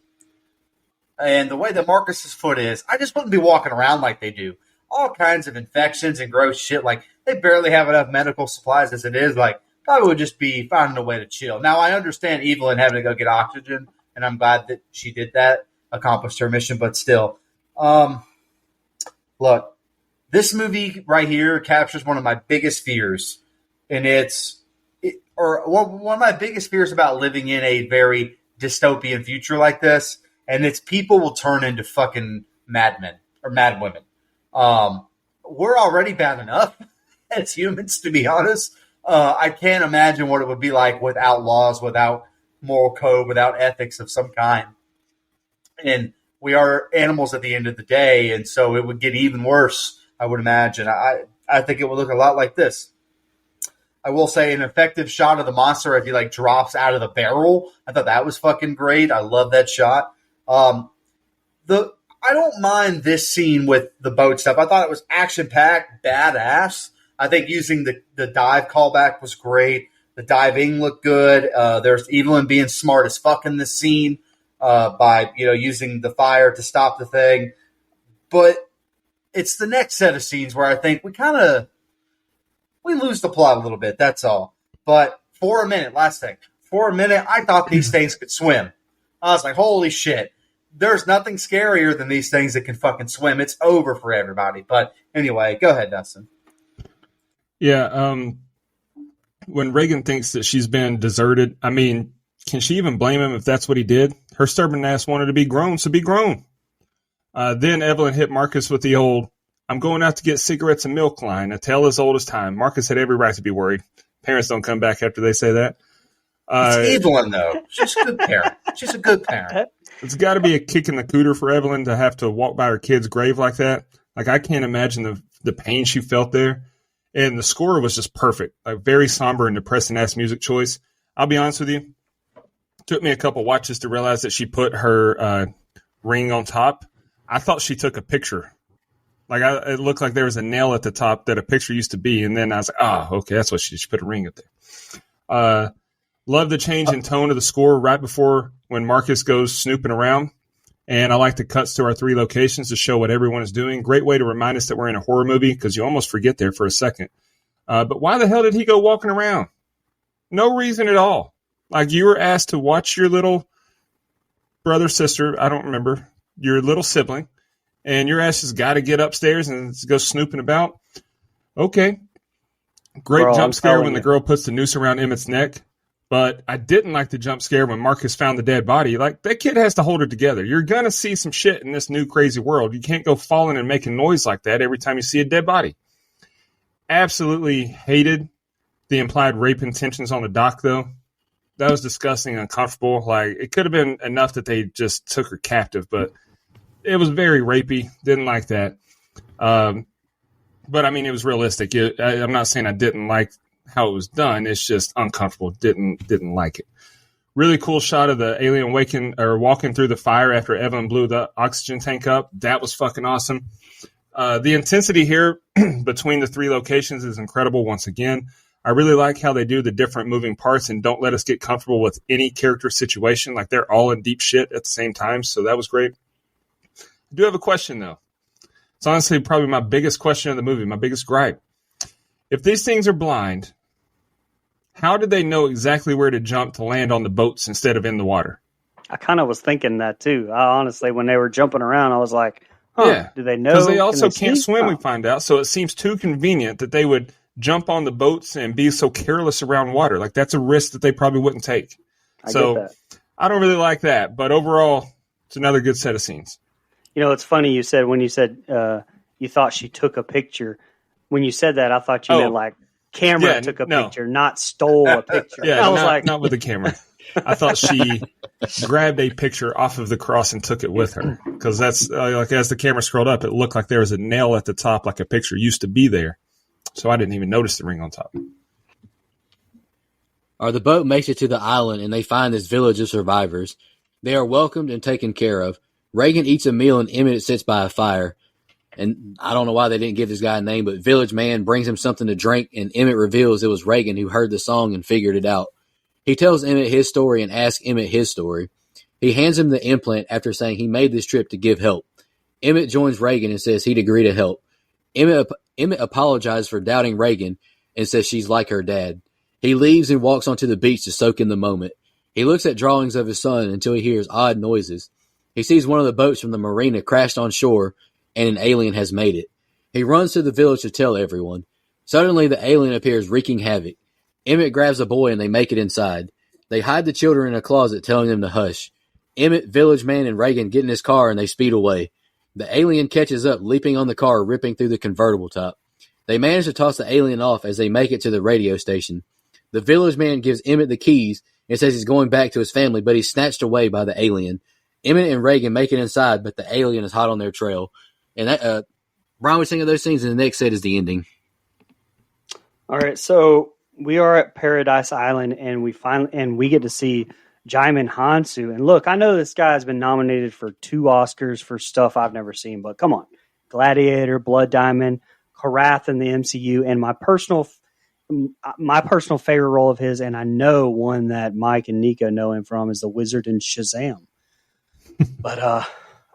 [SPEAKER 5] and the way that Marcus's foot is, I just wouldn't be walking around like they do. All kinds of infections and gross shit. Like, they barely have enough medical supplies as it is. Like, probably would just be finding a way to chill. Now, I understand Evelyn having to go get oxygen, and I'm glad that she did that, accomplished her mission, but still. Look, this movie right here captures one of my biggest fears, and one of my biggest fears about living in a very dystopian future like this, and it's people will turn into fucking madmen or mad women. We're already bad enough as humans, to be honest. I can't imagine what it would be like without laws, without moral code, without ethics of some kind. And we are animals at the end of the day, and so it would get even worse, I would imagine. I think it would look a lot like this. I will say an effective shot of the monster as he like drops out of the barrel. I thought that was fucking great. I love that shot. I don't mind this scene with the boat stuff. I thought it was action-packed, badass. I think using the dive callback was great. The diving looked good. There's Evelyn being smart as fuck in this scene by using the fire to stop the thing. But it's the next set of scenes where I think we lose the plot a little bit. That's all. But for a minute, I thought these things could swim. I was like, holy shit. There's nothing scarier than these things that can fucking swim. It's over for everybody. But anyway, go ahead, Dustin.
[SPEAKER 6] Yeah, when Reagan thinks that she's been deserted, I mean, can she even blame him if that's what he did? Her stubborn ass wanted to be grown, so be grown. Then Evelyn hit Marcus with the old, I'm going out to get cigarettes and milk line, a tale as old as time. Marcus had every right to be worried. Parents don't come back after they say that.
[SPEAKER 5] It's Evelyn, though. She's a good parent. She's a good parent.
[SPEAKER 6] It's got to be a kick in the cooter for Evelyn to have to walk by her kid's grave like that. Like, I can't imagine the pain she felt there. And the score was just perfect. A very somber and depressing-ass music choice. I'll be honest with you. It took me a couple watches to realize that she put her ring on top. I thought she took a picture. Like, it looked like there was a nail at the top that a picture used to be. And then I was like, okay, that's what she put a ring up there. Love the change in tone of the score right before when Marcus goes snooping around. And I like the cuts to our 3 locations to show what everyone is doing. Great way to remind us that we're in a horror movie because you almost forget there for a second. But why the hell did he go walking around? No reason at all. Like, you were asked to watch your little brother, sister, I don't remember, your little sibling, and your ass has got to get upstairs and go snooping about. Okay. Great jump scare when the girl puts the noose around Emmett's neck. But I didn't like the jump scare when Marcus found the dead body. Like, that kid has to hold it together. You're going to see some shit in this new crazy world. You can't go falling and making noise like that every time you see a dead body. Absolutely hated the implied rape intentions on the dock, though. That was disgusting and uncomfortable. Like, it could have been enough that they just took her captive, but it was very rapey. Didn't like that. But, I mean, it was realistic. I'm not saying I didn't like how it was done. It's just uncomfortable. Didn't like it. Really cool shot of the alien walking through the fire after Evelyn blew the oxygen tank up. That was fucking awesome. The intensity here between the 3 locations is incredible once again. I really like how they do the different moving parts and don't let us get comfortable with any character situation. Like, they're all in deep shit at the same time. So that was great. I do have a question, though. It's honestly probably my biggest question of the movie, my biggest gripe. If these things are blind, how did they know exactly where to jump to land on the boats instead of in the water?
[SPEAKER 4] I kind of was thinking that too. Honestly, when they were jumping around, I was like, do they know?
[SPEAKER 6] Because they also can't swim, we find out. So it seems too convenient that they would jump on the boats and be so careless around water. Like, that's a risk that they probably wouldn't take.
[SPEAKER 4] I get that.
[SPEAKER 6] I don't really like that. But overall, it's another good set of scenes.
[SPEAKER 4] You know, it's funny you said you thought she took a picture. When you said that, I thought you meant like camera took a picture, not stole a picture.
[SPEAKER 6] Yeah,
[SPEAKER 4] I was
[SPEAKER 6] not with the camera. I thought she grabbed a picture off of the cross and took it with her, because that's like as the camera scrolled up, it looked like there was a nail at the top, like a picture used to be there. So I didn't even notice the ring on top.
[SPEAKER 3] The boat makes it to the island, and they find this village of survivors. They are welcomed and taken care of. Reagan eats a meal, and Emmett sits by a fire. And I don't know why they didn't give this guy a name, but Village Man brings him something to drink, and Emmett reveals it was Reagan who heard the song and figured it out. He tells Emmett his story and asks Emmett his story. He hands him the implant after saying he made this trip to give help. Emmett joins Reagan and says he'd agree to help. Emmett apologizes for doubting Reagan and says she's like her dad. He leaves and walks onto the beach to soak in the moment. He looks at drawings of his son until he hears odd noises. He sees one of the boats from the marina crashed on shore, and an alien has made it. He runs to the village to tell everyone. Suddenly, the alien appears wreaking havoc. Emmett grabs a boy and they make it inside. They hide the children in a closet, telling them to hush. Emmett, Village Man, and Reagan get in his car and they speed away. The alien catches up, leaping on the car, ripping through the convertible top. They manage to toss the alien off as they make it to the radio station. The Village Man gives Emmett the keys and says he's going back to his family, but he's snatched away by the alien. Emmett and Reagan make it inside, but the alien is hot on their trail. And that, Brian was thinking of those things, and the next set is the ending.
[SPEAKER 4] All right, so we are at Paradise Island, and we get to see Djimon Hounsou. And look, I know this guy has been nominated for 2 Oscars for stuff I've never seen, but come on. Gladiator, Blood Diamond, Karath in the MCU, and my personal favorite role of his, and I know one that Mike and Nico know him from, is the Wizard in Shazam. But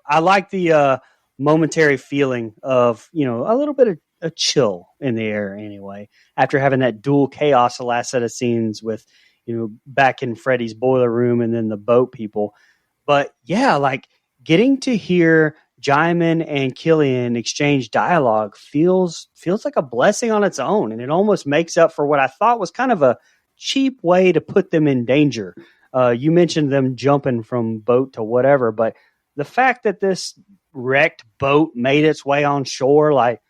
[SPEAKER 4] I like the momentary feeling of, a little bit of a chill in the air anyway, after having that dual chaos the last set of scenes with, back in Freddy's boiler room and then the boat people. But yeah, like getting to hear Djimon and Killian exchange dialogue feels like a blessing on its own. And it almost makes up for what I thought was kind of a cheap way to put them in danger. You mentioned them jumping from boat to whatever, but the fact that this wrecked boat made its way on shore, like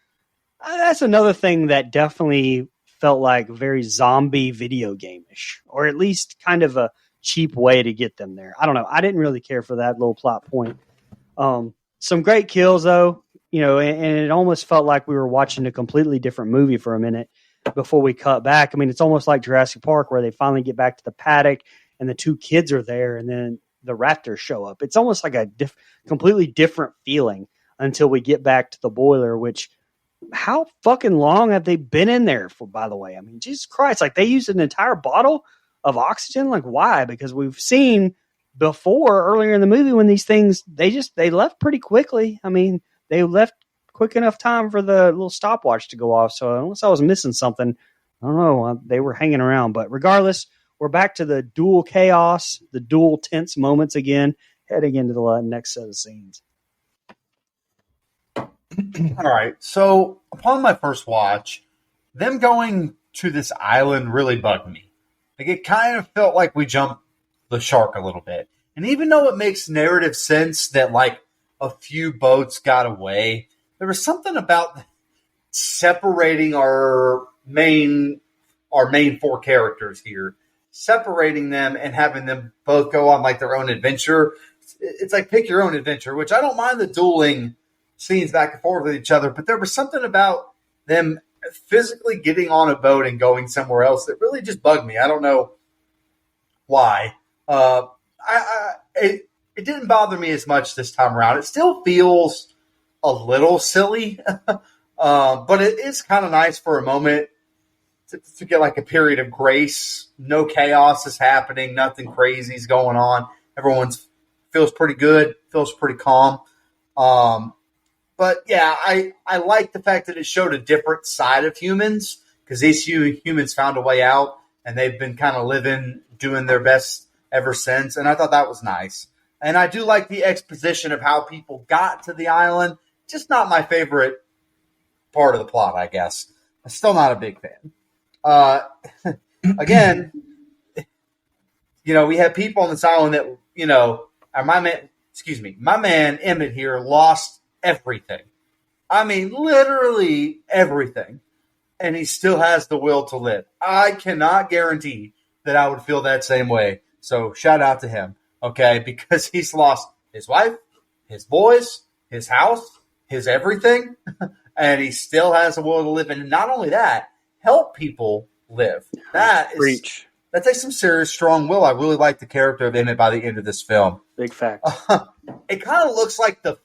[SPEAKER 4] that's another thing that definitely felt like very zombie video game-ish, or at least kind of a cheap way to get them there. I don't know. I didn't really care for that little plot point. Some great kills though, and it almost felt like we were watching a completely different movie for a minute before we cut back. I mean, it's almost like Jurassic Park where they finally get back to the paddock and the 2 kids are there and then the raptors show up. It's almost like a completely different feeling until we get back to the boiler, which how fucking long have they been in there for, by the way? I mean, Jesus Christ, like they used an entire bottle of oxygen. Like why? Because we've seen before earlier in the movie when these things, they left pretty quickly. I mean, they left quick enough time for the little stopwatch to go off. So unless I was missing something, I don't know, they were hanging around. But regardless, we're back to the dual chaos, the dual tense moments again, heading into the next set of scenes.
[SPEAKER 5] All right. So upon my first watch, them going to this island really bugged me. Like it kind of felt like we jumped the shark a little bit. And even though it makes narrative sense that like a few boats got away, there was something about separating our main 4 characters here, separating them and having them both go on like their own adventure. It's like pick your own adventure, which I don't mind the dueling scenes back and forth with each other, but there was something about them physically getting on a boat and going somewhere else that really just bugged me. I don't know why. It didn't bother me as much this time around. It still feels a little silly, but it is kind of nice for a moment to get like a period of grace. No chaos is happening. Nothing crazy is going on. Everyone feels pretty good, feels pretty calm. But yeah, I like the fact that it showed a different side of humans, because these humans found a way out and they've been kind of doing their best ever since. And I thought that was nice. And I do like the exposition of how people got to the island. Just not my favorite part of the plot, I guess. I'm still not a big fan. Again, we have people on this island that, my man Emmett here lost everything. I mean, literally everything. And he still has the will to live. I cannot guarantee that I would feel that same way So shout out to him, okay, because he's lost his wife, his boys, his house, his everything, and he still has a will to live. And not only that, help people live.
[SPEAKER 4] Preach.
[SPEAKER 5] That takes some serious strong will. I really like the character of Emmett by the end of this film.
[SPEAKER 4] Big fact.
[SPEAKER 5] It kind of looks like those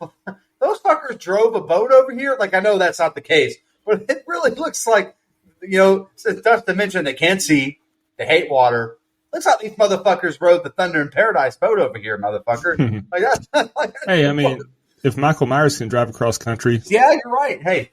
[SPEAKER 5] fuckers drove a boat over here. Like, I know that's not the case, but it really looks like, not to mention they can't see, they hate water. Looks like these motherfuckers rode the Thunder in Paradise boat over here, motherfucker.
[SPEAKER 6] Hey, I mean, if Michael Myers can drive across country.
[SPEAKER 5] Yeah, you're right. Hey,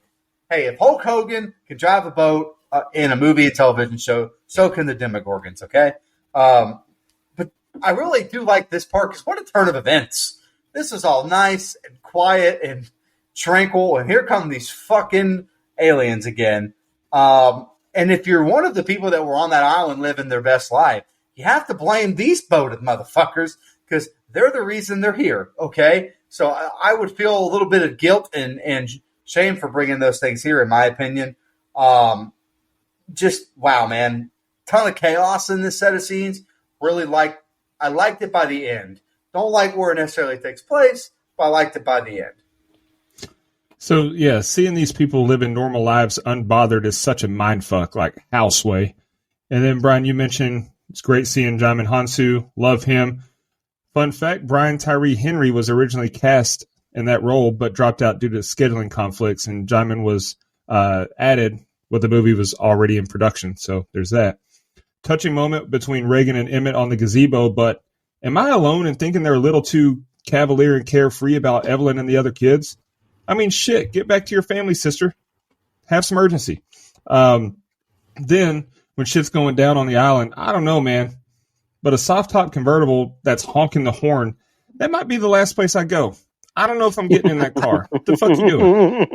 [SPEAKER 5] if Hulk Hogan can drive a boat in a movie and television show, so can the Demogorgons, okay? But I really do like this part because what a turn of events. This is all nice and quiet and tranquil, and here come these fucking aliens again. And if you're one of the people that were on that island living their best life, you have to blame these boated motherfuckers because they're the reason they're here, okay? So I would feel a little bit of guilt and shame for bringing those things here, in my opinion. Just, wow, man. Ton of chaos in this set of scenes. I liked it by the end. Don't like where it necessarily takes place, but I liked it by the end.
[SPEAKER 6] So, yeah, seeing these people living normal lives unbothered is such a mindfuck, like Houseway. And then, Brian, you mentioned it's great seeing Djimon Hounsou. Love him. Fun fact, Brian Tyree Henry was originally cast in that role, but dropped out due to scheduling conflicts, and Djimon was added when the movie was already in production. So there's that. Touching moment between Reagan and Emmett on the gazebo, but am I alone in thinking they're a little too cavalier and carefree about Evelyn and the other kids? I mean, shit, get back to your family, sister. Have some urgency. Then, when shit's going down on the island, I don't know, man, but a soft-top convertible that's honking the horn, that might be the last place I go. I don't know if I'm getting in that car. What the fuck you doing?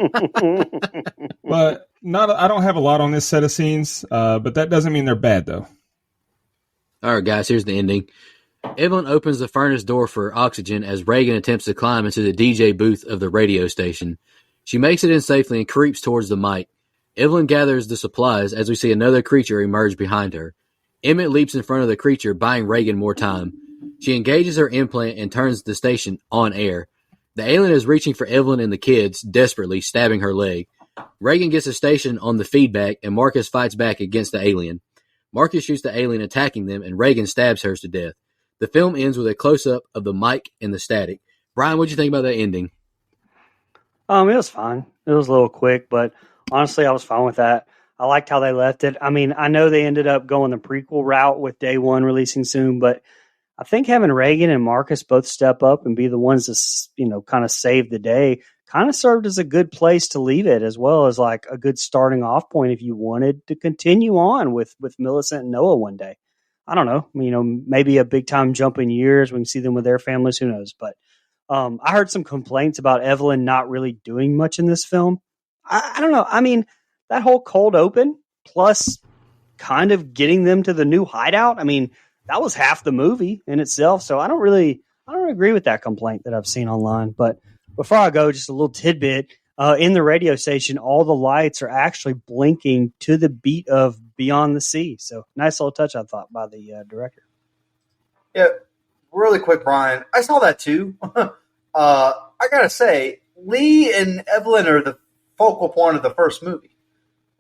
[SPEAKER 6] But I don't have a lot on this set of scenes, but that doesn't mean they're bad, though.
[SPEAKER 3] All right, guys, here's the ending. Evelyn opens the furnace door for oxygen as Reagan attempts to climb into the DJ booth of the radio station. She makes it in safely and creeps towards the mic. Evelyn gathers the supplies as we see another creature emerge behind her. Emmett leaps in front of the creature, buying Reagan more time. She engages her implant and turns the station on air. The alien is reaching for Evelyn and the kids, desperately stabbing her leg. Reagan gets the station on the feedback, and Marcus fights back against the alien. Marcus shoots the alien, attacking them, and Reagan stabs hers to death. The film ends with a close-up of the mic and the static. Brian, what'd you think about that ending?
[SPEAKER 4] It was fine. It was a little quick, but honestly, I was fine with that. I liked how they left it. I mean, I know they ended up going the prequel route with Day One releasing soon, but I think having Reagan and Marcus both step up and be the ones to, kind of save the day kind of served as a good place to leave it, as well as like a good starting off point if you wanted to continue on with Millicent and Noah one day. I don't know, maybe a big time jump in years. We can see them with their families. Who knows? But I heard some complaints about Evelyn not really doing much in this film. I don't know. I mean, that whole cold open plus kind of getting them to the new hideout. I mean, that was half the movie in itself. So I don't agree with that complaint that I've seen online. But before I go, just a little tidbit. In the radio station, all the lights are actually blinking to the beat of Beyond the Sea. So nice little touch, I thought, by the director.
[SPEAKER 5] Yeah, really quick, Brian. I saw that too. I gotta say, Lee and Evelyn are the focal point of the first movie.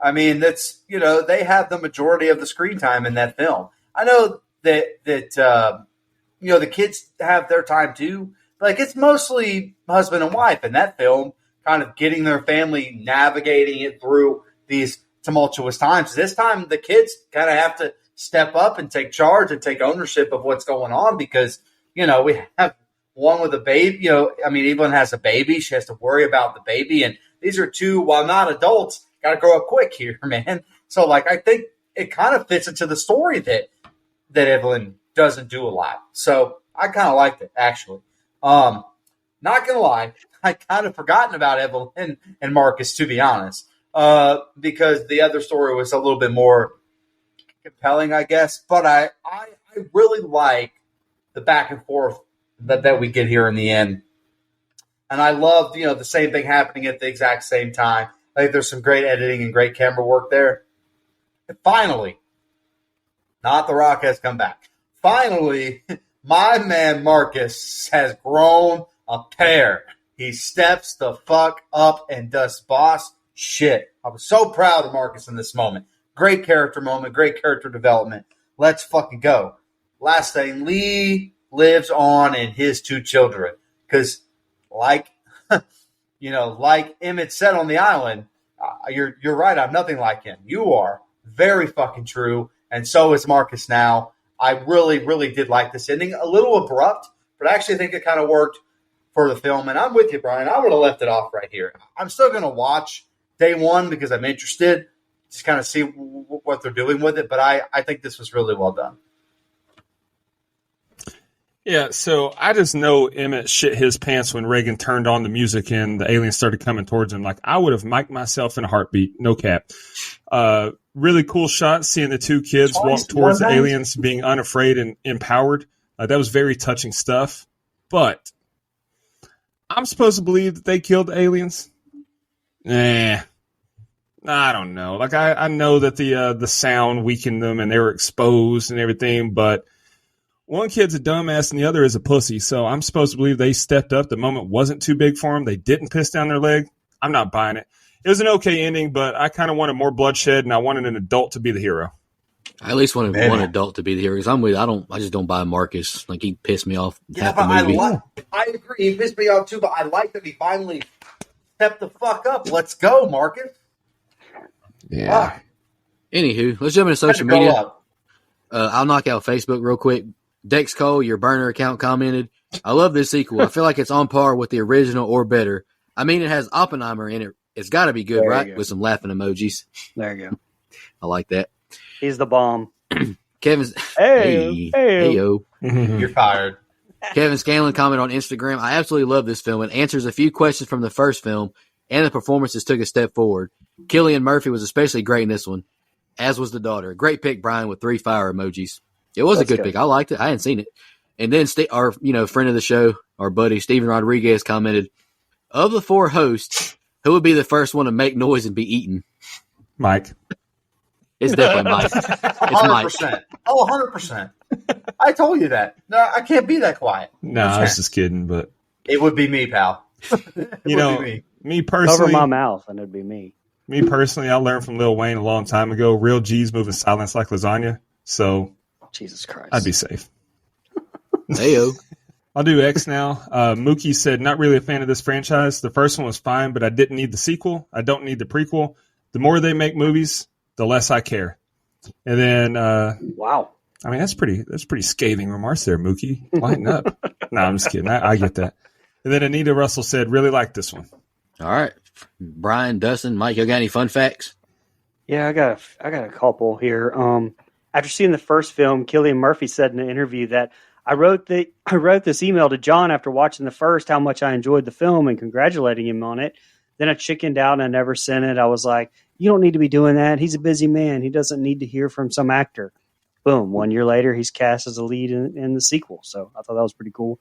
[SPEAKER 5] I mean, that's they have the majority of the screen time in that film. I know that the kids have their time too. Like, it's mostly husband and wife in that film, kind of getting their family, navigating it through these tumultuous times. This time, the kids kind of have to step up and take charge and take ownership of what's going on because, we have one with a baby. Evelyn has a baby. She has to worry about the baby. And these are two, while not adults, got to grow up quick here, man. So, I think it kind of fits into the story that Evelyn doesn't do a lot. So, I kind of liked it, actually. Not going to lie, I kind of forgotten about Evelyn and Marcus, to be honest, because the other story was a little bit more compelling, I guess. But I really like the back and forth that we get here in the end. And I love, the same thing happening at the exact same time. I think there's some great editing and great camera work there. And finally, not The Rock has come back. finally, my man Marcus has grown a pair. He steps the fuck up and does boss shit. I was so proud of Marcus in this moment. Great character moment, great character development. Let's fucking go. Last thing, Lee lives on in his two children. Because, like Emmett said on the island, you're right, I'm nothing like him. You are very fucking true, and so is Marcus now. I really, really did like this ending. A little abrupt, but I actually think it kind of worked for the film. And I'm with you, Brian. I would have left it off right here. I'm still going to watch day one because I'm interested, just kind of see what they're doing with it. But I think this was really well done.
[SPEAKER 6] Yeah, so I just know Emmett shit his pants when Reagan turned on the music and the aliens started coming towards him. Like, I would have mic'd myself in a heartbeat, no cap. Really cool shot seeing the two kids walk towards the aliens being unafraid and empowered. That was very touching stuff. But I'm supposed to believe that they killed the aliens? I don't know. Like, I know that the sound weakened them and they were exposed and everything, but one kid's a dumbass and the other is a pussy, so I'm supposed to believe they stepped up. The moment wasn't too big for them. They didn't piss down their leg. I'm not buying it. It was an okay ending, but I kind of wanted more bloodshed, and I wanted an adult to be the hero.
[SPEAKER 3] I at least wanted one adult to be the hero. Because I'm with. I just don't buy Marcus. Like, he pissed me off half the movie.
[SPEAKER 5] I agree. He pissed me off too, but I like that he finally stepped the fuck up. Let's go, Marcus.
[SPEAKER 6] Yeah.
[SPEAKER 3] Anywho, let's jump into social media. I'll knock out Facebook real quick. Dex Cole, your burner account, commented, I love this sequel. I feel like it's on par with the original or better. I mean, it has Oppenheimer in it. It's got to be good, right? With some laughing emojis.
[SPEAKER 4] There you go.
[SPEAKER 3] I like that.
[SPEAKER 4] He's the bomb.
[SPEAKER 3] Kevin's
[SPEAKER 4] Hey
[SPEAKER 3] yo.
[SPEAKER 5] You're fired.
[SPEAKER 3] Kevin Scanlon commented on Instagram, I absolutely love this film. It answers a few questions from the first film, and the performances took a step forward. Cillian Murphy was especially great in this one, as was the daughter. Great pick, Brian, with 3 fire emojis. It was a good pick. I liked it. I hadn't seen it. And then our friend of the show, our buddy Steven Rodriguez, commented, of the 4 hosts, who would be the first one to make noise and be eaten?
[SPEAKER 6] Mike.
[SPEAKER 3] It's definitely Mike. It's
[SPEAKER 5] 100%.
[SPEAKER 3] Mike.
[SPEAKER 5] Oh, 100%. I told you that. No, I can't be that quiet.
[SPEAKER 6] No, I was just kidding, but
[SPEAKER 5] it would be me, pal.
[SPEAKER 6] Me personally,
[SPEAKER 4] Cover my mouth and it'd be me.
[SPEAKER 6] Me personally, I learned from Lil Wayne a long time ago. Real G's move in silence like lasagna. So,
[SPEAKER 4] Jesus Christ,
[SPEAKER 6] I'd be safe.
[SPEAKER 3] Heyo.
[SPEAKER 6] I'll do X now. Mookie said, not really a fan of this franchise. The first one was fine, but I didn't need the sequel. I don't need the prequel. The more they make movies, the less I care. And then,
[SPEAKER 4] wow.
[SPEAKER 6] I mean, that's pretty scathing remarks there, Mookie. Lighten up. No, I'm just kidding. I get that. And then Anita Russell said, really like this one.
[SPEAKER 3] All right. Brian, Dustin, Mike, you got any fun facts?
[SPEAKER 4] Yeah, I got a couple here. After seeing the first film, Cillian Murphy said in an interview that I wrote this email to John after watching the first, how much I enjoyed the film and congratulating him on it. Then I chickened out and I never sent it. I was like, you don't need to be doing that. He's a busy man. He doesn't need to hear from some actor. Boom. 1 year later, he's cast as a lead in the sequel. So I thought that was pretty cool.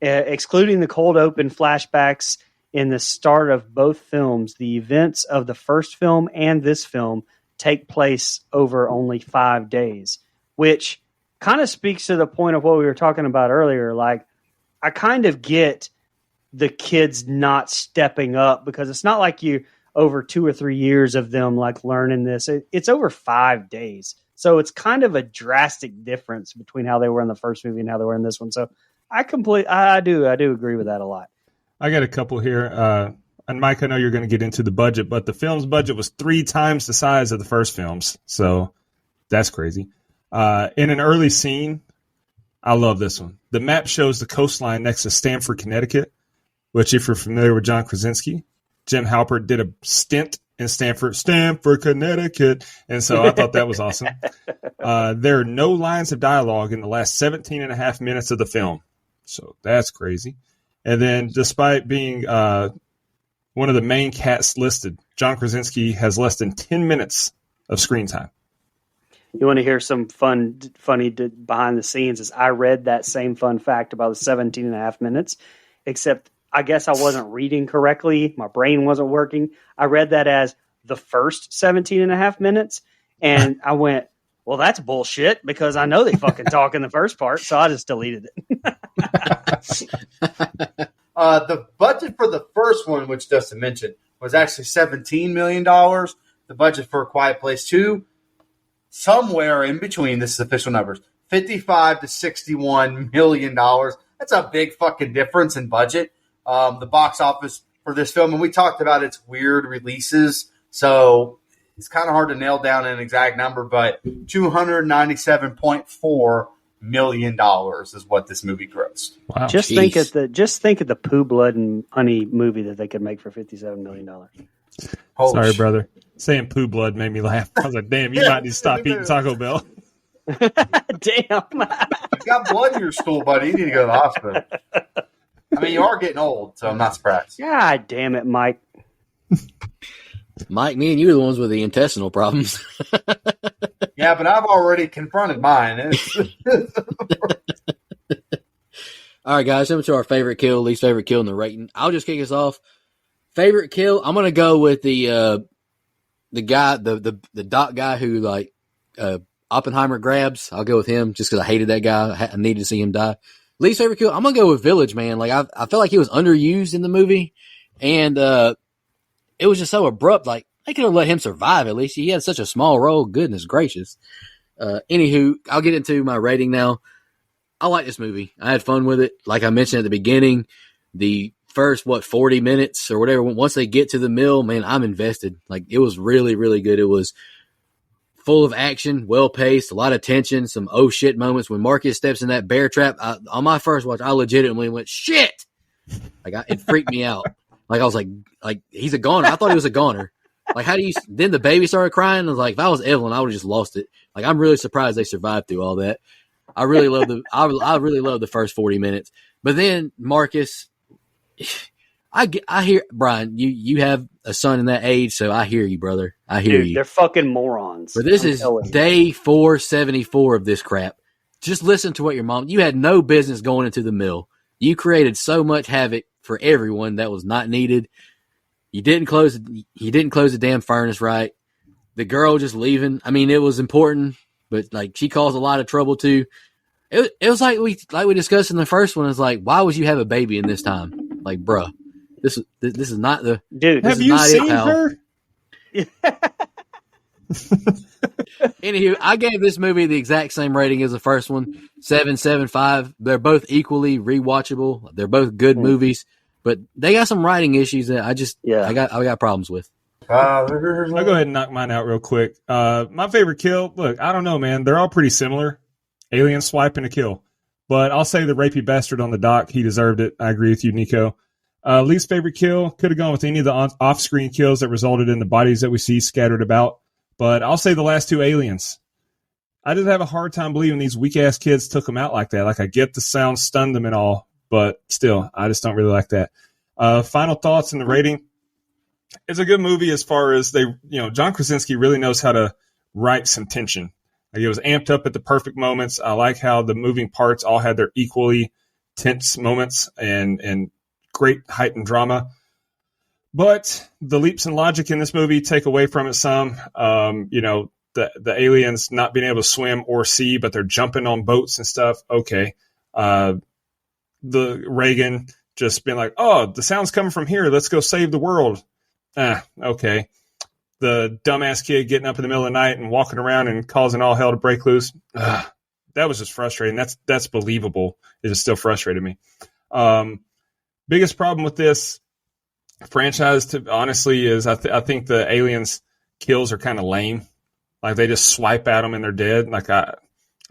[SPEAKER 4] Excluding the cold open flashbacks in the start of both films, the events of the first film and this film take place over only 5 days, which kind of speaks to the point of what we were talking about earlier. Like, I kind of get the kids not stepping up because it's not like you over 2 or 3 years of them like learning this. It's over 5 days. So it's kind of a drastic difference between how they were in the first movie and how they were in this one. So I do agree with that a lot.
[SPEAKER 6] I got a couple here. And Mike, I know you're going to get into the budget, but the film's budget was 3 times the size of the first films. So that's crazy. In an early scene, I love this one. The map shows the coastline next to Stamford, Connecticut, which if you're familiar with John Krasinski, Jim Halpert did a stint in Stamford, Connecticut. And so I thought that was awesome. There are no lines of dialogue in the last 17 and a half minutes of the film. So that's crazy. And then despite being one of the main cats listed, John Krasinski has less than 10 minutes of screen time.
[SPEAKER 4] You want to hear some funny behind the scenes is I read that same fun fact about the 17 and a half minutes, except I guess I wasn't reading correctly. My brain wasn't working. I read that as the first 17 and a half minutes. And I went, well, that's bullshit because I know they fucking talk in the first part, so I just deleted it.
[SPEAKER 5] The budget for the first one, which Dustin mentioned, was actually $17 million. The budget for A Quiet Place 2, somewhere in between, this is official numbers, $55 to $61 million. That's a big fucking difference in budget. The box office for this film, and we talked about its weird releases, so it's kind of hard to nail down an exact number, but $297.4 million is what this movie grossed.
[SPEAKER 6] Wow.
[SPEAKER 4] Just think of the Pooh Blood and Honey movie that they could make for $57 million.
[SPEAKER 5] Holy
[SPEAKER 6] Sorry,
[SPEAKER 5] shit.
[SPEAKER 6] brother. Saying poo blood made me laugh. I was like, damn, you might need to stop eating Taco Bell.
[SPEAKER 4] Damn.
[SPEAKER 5] You got blood in your stool, buddy. You need to go to the hospital. I mean, you are getting old, so I'm not surprised.
[SPEAKER 4] God damn it, Mike.
[SPEAKER 3] Mike, me and you are the ones with the intestinal problems.
[SPEAKER 5] Yeah, but I've already confronted mine.
[SPEAKER 3] All right, guys, coming to our favorite kill, least favorite kill in the rating. I'll just kick us off. Favorite kill, I'm gonna go with the guy, the doc guy who Oppenheimer grabs. I'll go with him just because I hated that guy. I needed to see him die. Least favorite kill, I'm gonna go with Village Man. Like I felt like he was underused in the movie, and it was just so abrupt. Like they could have let him survive at least. He had such a small role. Goodness gracious. Anywho, I'll get into my rating now. I like this movie. I had fun with it. Like I mentioned at the beginning, the first 40 minutes or whatever, once they get to the mill, man, I'm invested. Like it was really, really good. It was full of action, well paced, a lot of tension, some oh shit moments. When Marcus steps in that bear trap, on my first watch, I legitimately went shit. It freaked me out. Like I was like he's a goner. I thought he was a goner. Like how do you? Then the baby started crying. I was like, if I was Evelyn, I would have just lost it. Like I'm really surprised they survived through all that. I really love I really love the first 40 minutes. But then Marcus, I hear Brian. You have a son in that age, so I hear you, brother. I hear you.
[SPEAKER 4] They're fucking morons.
[SPEAKER 3] But this is day 474 of this crap. Just listen to what your mom. You had no business going into the mill. You created so much havoc for everyone that was not needed. You didn't close the damn furnace right. The girl just leaving. I mean, it was important, but like she caused a lot of trouble too. It was like we discussed in the first one. It's like, why would you have a baby in this time? Like, bruh, this is not the
[SPEAKER 4] dude.
[SPEAKER 6] Have you seen her?
[SPEAKER 3] Anywho, I gave this movie the exact same rating as the first one, 7.75. They're both equally rewatchable. They're both good movies, but they got some writing issues that I got problems with.
[SPEAKER 6] I'll go ahead and knock mine out real quick. My favorite kill, look, I don't know, man. They're all pretty similar. Alien swipe and a kill. But I'll say the rapey bastard on the dock, he deserved it. I agree with you, Nico. Least favorite kill, could have gone with any of the off-screen kills that resulted in the bodies that we see scattered about. But I'll say the last two aliens. I just have a hard time believing these weak-ass kids took them out like that. Like, I get the sound stunned them and all, but still, I just don't really like that. Final thoughts in the rating. It's a good movie as far as John Krasinski really knows how to write some tension. Like, it was amped up at the perfect moments. I like how the moving parts all had their equally tense moments and great heightened drama. But the leaps in logic in this movie take away from it some. The aliens not being able to swim or see, but they're jumping on boats and stuff. Okay. The Reagan just being like, oh, the sound's coming from here. Let's go save the world. Okay. The dumbass kid getting up in the middle of the night and walking around and causing all hell to break loose. That was just frustrating. That's believable. It just still frustrated me. Biggest problem with this franchise, honestly, is I think the aliens kills are kind of lame. Like they just swipe at them and they're dead. Like I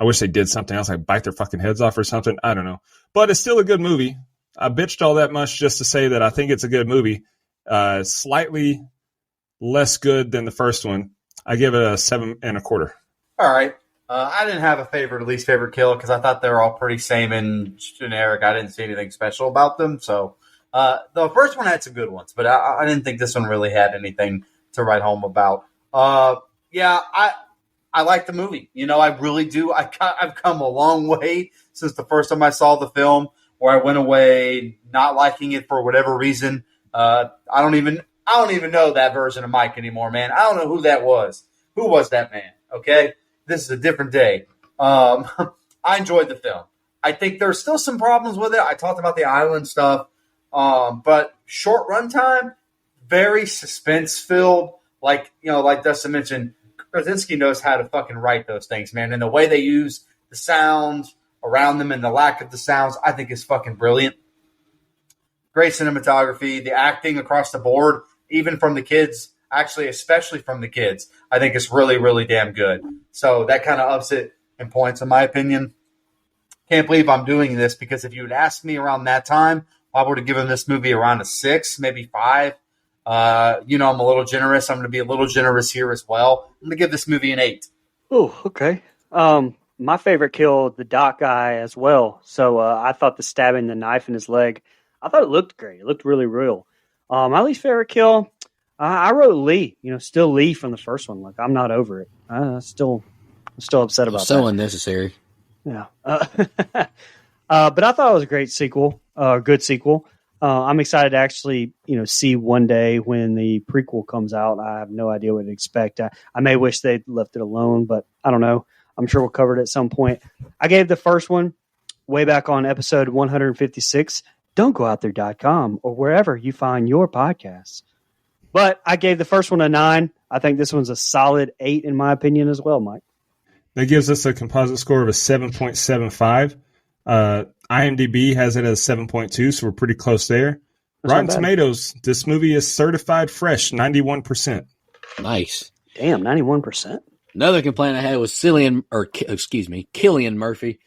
[SPEAKER 6] wish they did something else, like bite their fucking heads off or something. I don't know. But it's still a good movie. I bitched all that much just to say that I think it's a good movie. Slightly less good than the first one. I give it a 7.25.
[SPEAKER 5] All right. I didn't have a favorite or least favorite kill because I thought they were all pretty same and generic. I didn't see anything special about them. So the first one had some good ones, but I didn't think this one really had anything to write home about. I like the movie. I really do. I've come a long way since the first time I saw the film, where I went away not liking it for whatever reason. I don't even know that version of Mike anymore, man. I don't know who that was. Who was that man? Okay. this is a different day. I enjoyed the film. I think there's still some problems with it. I talked about the island stuff, but short runtime, very suspense filled. Like Dustin mentioned, Krasinski knows how to fucking write those things, man. And the way they use the sounds around them and the lack of the sounds, I think is fucking brilliant. Great cinematography, the acting across the board, even from the kids, actually, especially from the kids, I think it's really, really damn good. So that kind of ups it in points, in my opinion. Can't believe I'm doing this because if you had asked me around that time, I would have given this movie around a 6, maybe 5. I'm a little generous. I'm going to be a little generous here as well. I'm going to give this movie an 8.
[SPEAKER 4] Oh, okay. My favorite kill, the doc guy as well. So I thought the stabbing the knife in his leg, I thought it looked great. It looked really real. My least favorite kill, I wrote Lee. Still Lee from the first one. Like, I'm not over it. I'm still upset about that.
[SPEAKER 3] So unnecessary.
[SPEAKER 4] Yeah. But I thought it was a great sequel, good sequel. I'm excited to actually, see one day when the prequel comes out. I have no idea what to expect. I may wish they'd left it alone, but I don't know. I'm sure we'll cover it at some point. I gave the first one way back on episode 156. Don'tGoOutThere.com or wherever you find your podcasts. But I gave the first one a 9. I think this one's a solid 8 in my opinion as well, Mike.
[SPEAKER 6] That gives us a composite score of a 7.75. IMDb has it as 7.2, so we're pretty close there.
[SPEAKER 4] That's
[SPEAKER 6] Rotten
[SPEAKER 4] not bad.
[SPEAKER 6] Tomatoes, this movie is certified fresh, 91%.
[SPEAKER 3] Nice.
[SPEAKER 4] Damn, 91%.
[SPEAKER 3] Another complaint I had was Cillian Murphy.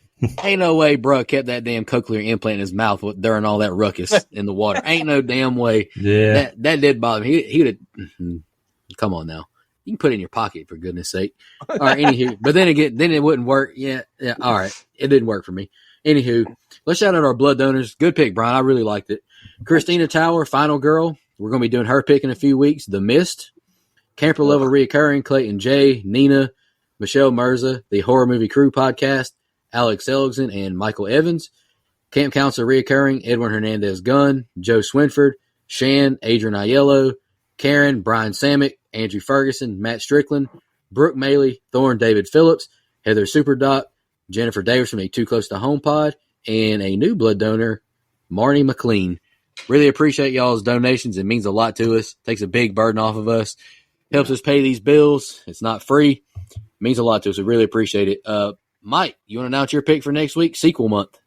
[SPEAKER 3] Ain't no way, bro, kept that damn cochlear implant in his mouth during all that ruckus in the water. Ain't no damn way.
[SPEAKER 6] Yeah.
[SPEAKER 3] That did bother me. He would have. Come on now. You can put it in your pocket for goodness sake. All right, anywho. But then it wouldn't work. Yeah. All right. It didn't work for me. Anywho, let's shout out our blood donors. Good pick, Brian. I really liked it. Christina Tower, Final Girl. We're going to be doing her pick in a few weeks. The Mist. Camper Level Reoccurring, Clayton J, Nina, Michelle Mirza, the Horror Movie Crew podcast, Alex Seligson, and Michael Evans. Camp Council Reoccurring, Edwin Hernandez Gunn, Joe Swinford, Shan, Adrian Aiello, Karen, Brian Samick, Andrew Ferguson, Matt Strickland, Brooke Maley, Thorne David Phillips, Heather Superdoc, Jennifer Davis from a Too Close to Home pod, and a new blood donor, Marnie McLean. Really appreciate y'all's donations. It means a lot to us. Takes a big burden off of us. Helps us pay these bills. It's not free. It means a lot to us. We really appreciate it. Mike, you want to announce your pick for next week? Sequel month.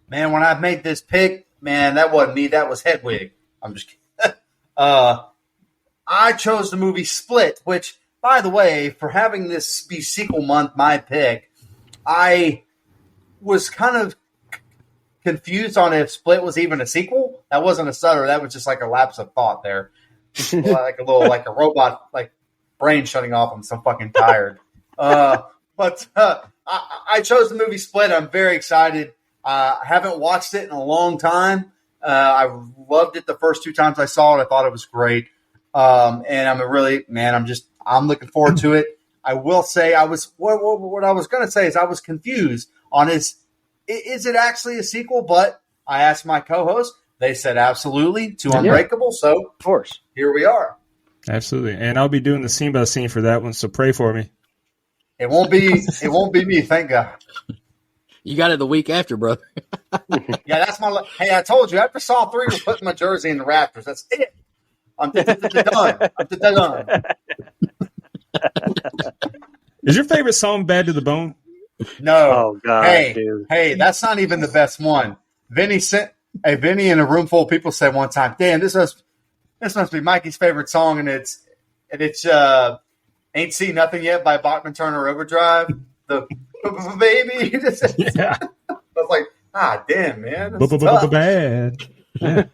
[SPEAKER 5] Man, when I made this pick, man, that wasn't me. That was Hedwig. I'm just kidding. I chose the movie Split, which, by the way, for having this be sequel month, my pick, I was kind of confused on if Split was even a sequel. That wasn't a stutter. That was just like a lapse of thought there. Like a robot, like brain shutting off. I'm so fucking tired. But I chose the movie Split. I'm very excited. I haven't watched it in a long time. I loved it the first 2 times I saw it. I thought it was great. And I'm looking forward to it. I will say what I was going to say is I was confused on is it actually a sequel? But I asked my co-host. They said absolutely to Unbreakable. So
[SPEAKER 4] Of course.
[SPEAKER 5] here we are.
[SPEAKER 6] Absolutely. And I'll be doing the scene by scene for that one, so pray for me.
[SPEAKER 5] It won't be me, thank God.
[SPEAKER 3] You got it the week after, brother.
[SPEAKER 5] Yeah, that's my. Hey, I told you after Saw 3, we're putting my jersey in the rafters. That's it. I'm done. I'm done.
[SPEAKER 6] Is your favorite song Bad to the Bone?
[SPEAKER 5] No.
[SPEAKER 4] Oh, God, dude.
[SPEAKER 5] Hey, that's not even the best one. Vinny in a room full of people said one time, "Damn, this must be Mikey's favorite song," and it's "Ain't Seen Nothing Yet" by Bachman Turner Overdrive. The baby.
[SPEAKER 6] Yeah.
[SPEAKER 5] I was like, damn, man. That's tough.
[SPEAKER 6] Bad.
[SPEAKER 5] Dude,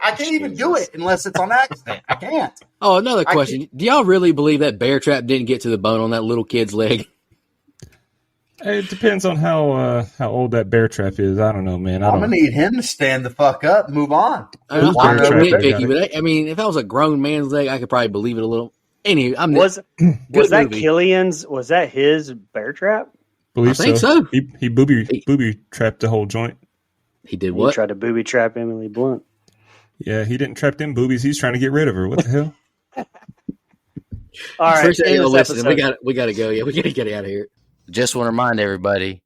[SPEAKER 5] I can't even do it unless it's on accident. I can't.
[SPEAKER 3] Oh, another question. Do y'all really believe that bear trap didn't get to the bone on that little kid's leg?
[SPEAKER 6] It depends on how old that bear trap is. I don't know, man.
[SPEAKER 5] I'm going to need him to stand the fuck up and move on.
[SPEAKER 3] I'm
[SPEAKER 6] Who's
[SPEAKER 3] not
[SPEAKER 6] bear trap?
[SPEAKER 3] nitpicky, but I mean, if I was a grown man's leg, I could probably believe it a little. Anyway,
[SPEAKER 4] Was that
[SPEAKER 3] movie.
[SPEAKER 4] Killian's? Was that his bear trap?
[SPEAKER 6] Believe
[SPEAKER 3] I think so.
[SPEAKER 6] He booby trapped the whole joint.
[SPEAKER 3] He did
[SPEAKER 4] He
[SPEAKER 3] what?
[SPEAKER 4] tried to booby trap Emily Blunt.
[SPEAKER 6] Yeah, he didn't trap them boobies. He's trying to get rid of her. What the hell?
[SPEAKER 4] All right,
[SPEAKER 3] Appreciate
[SPEAKER 4] end
[SPEAKER 3] y'all
[SPEAKER 4] this
[SPEAKER 3] listening.
[SPEAKER 4] episode.
[SPEAKER 3] We got to go. Yeah, we got to get out of here. Just want to remind everybody.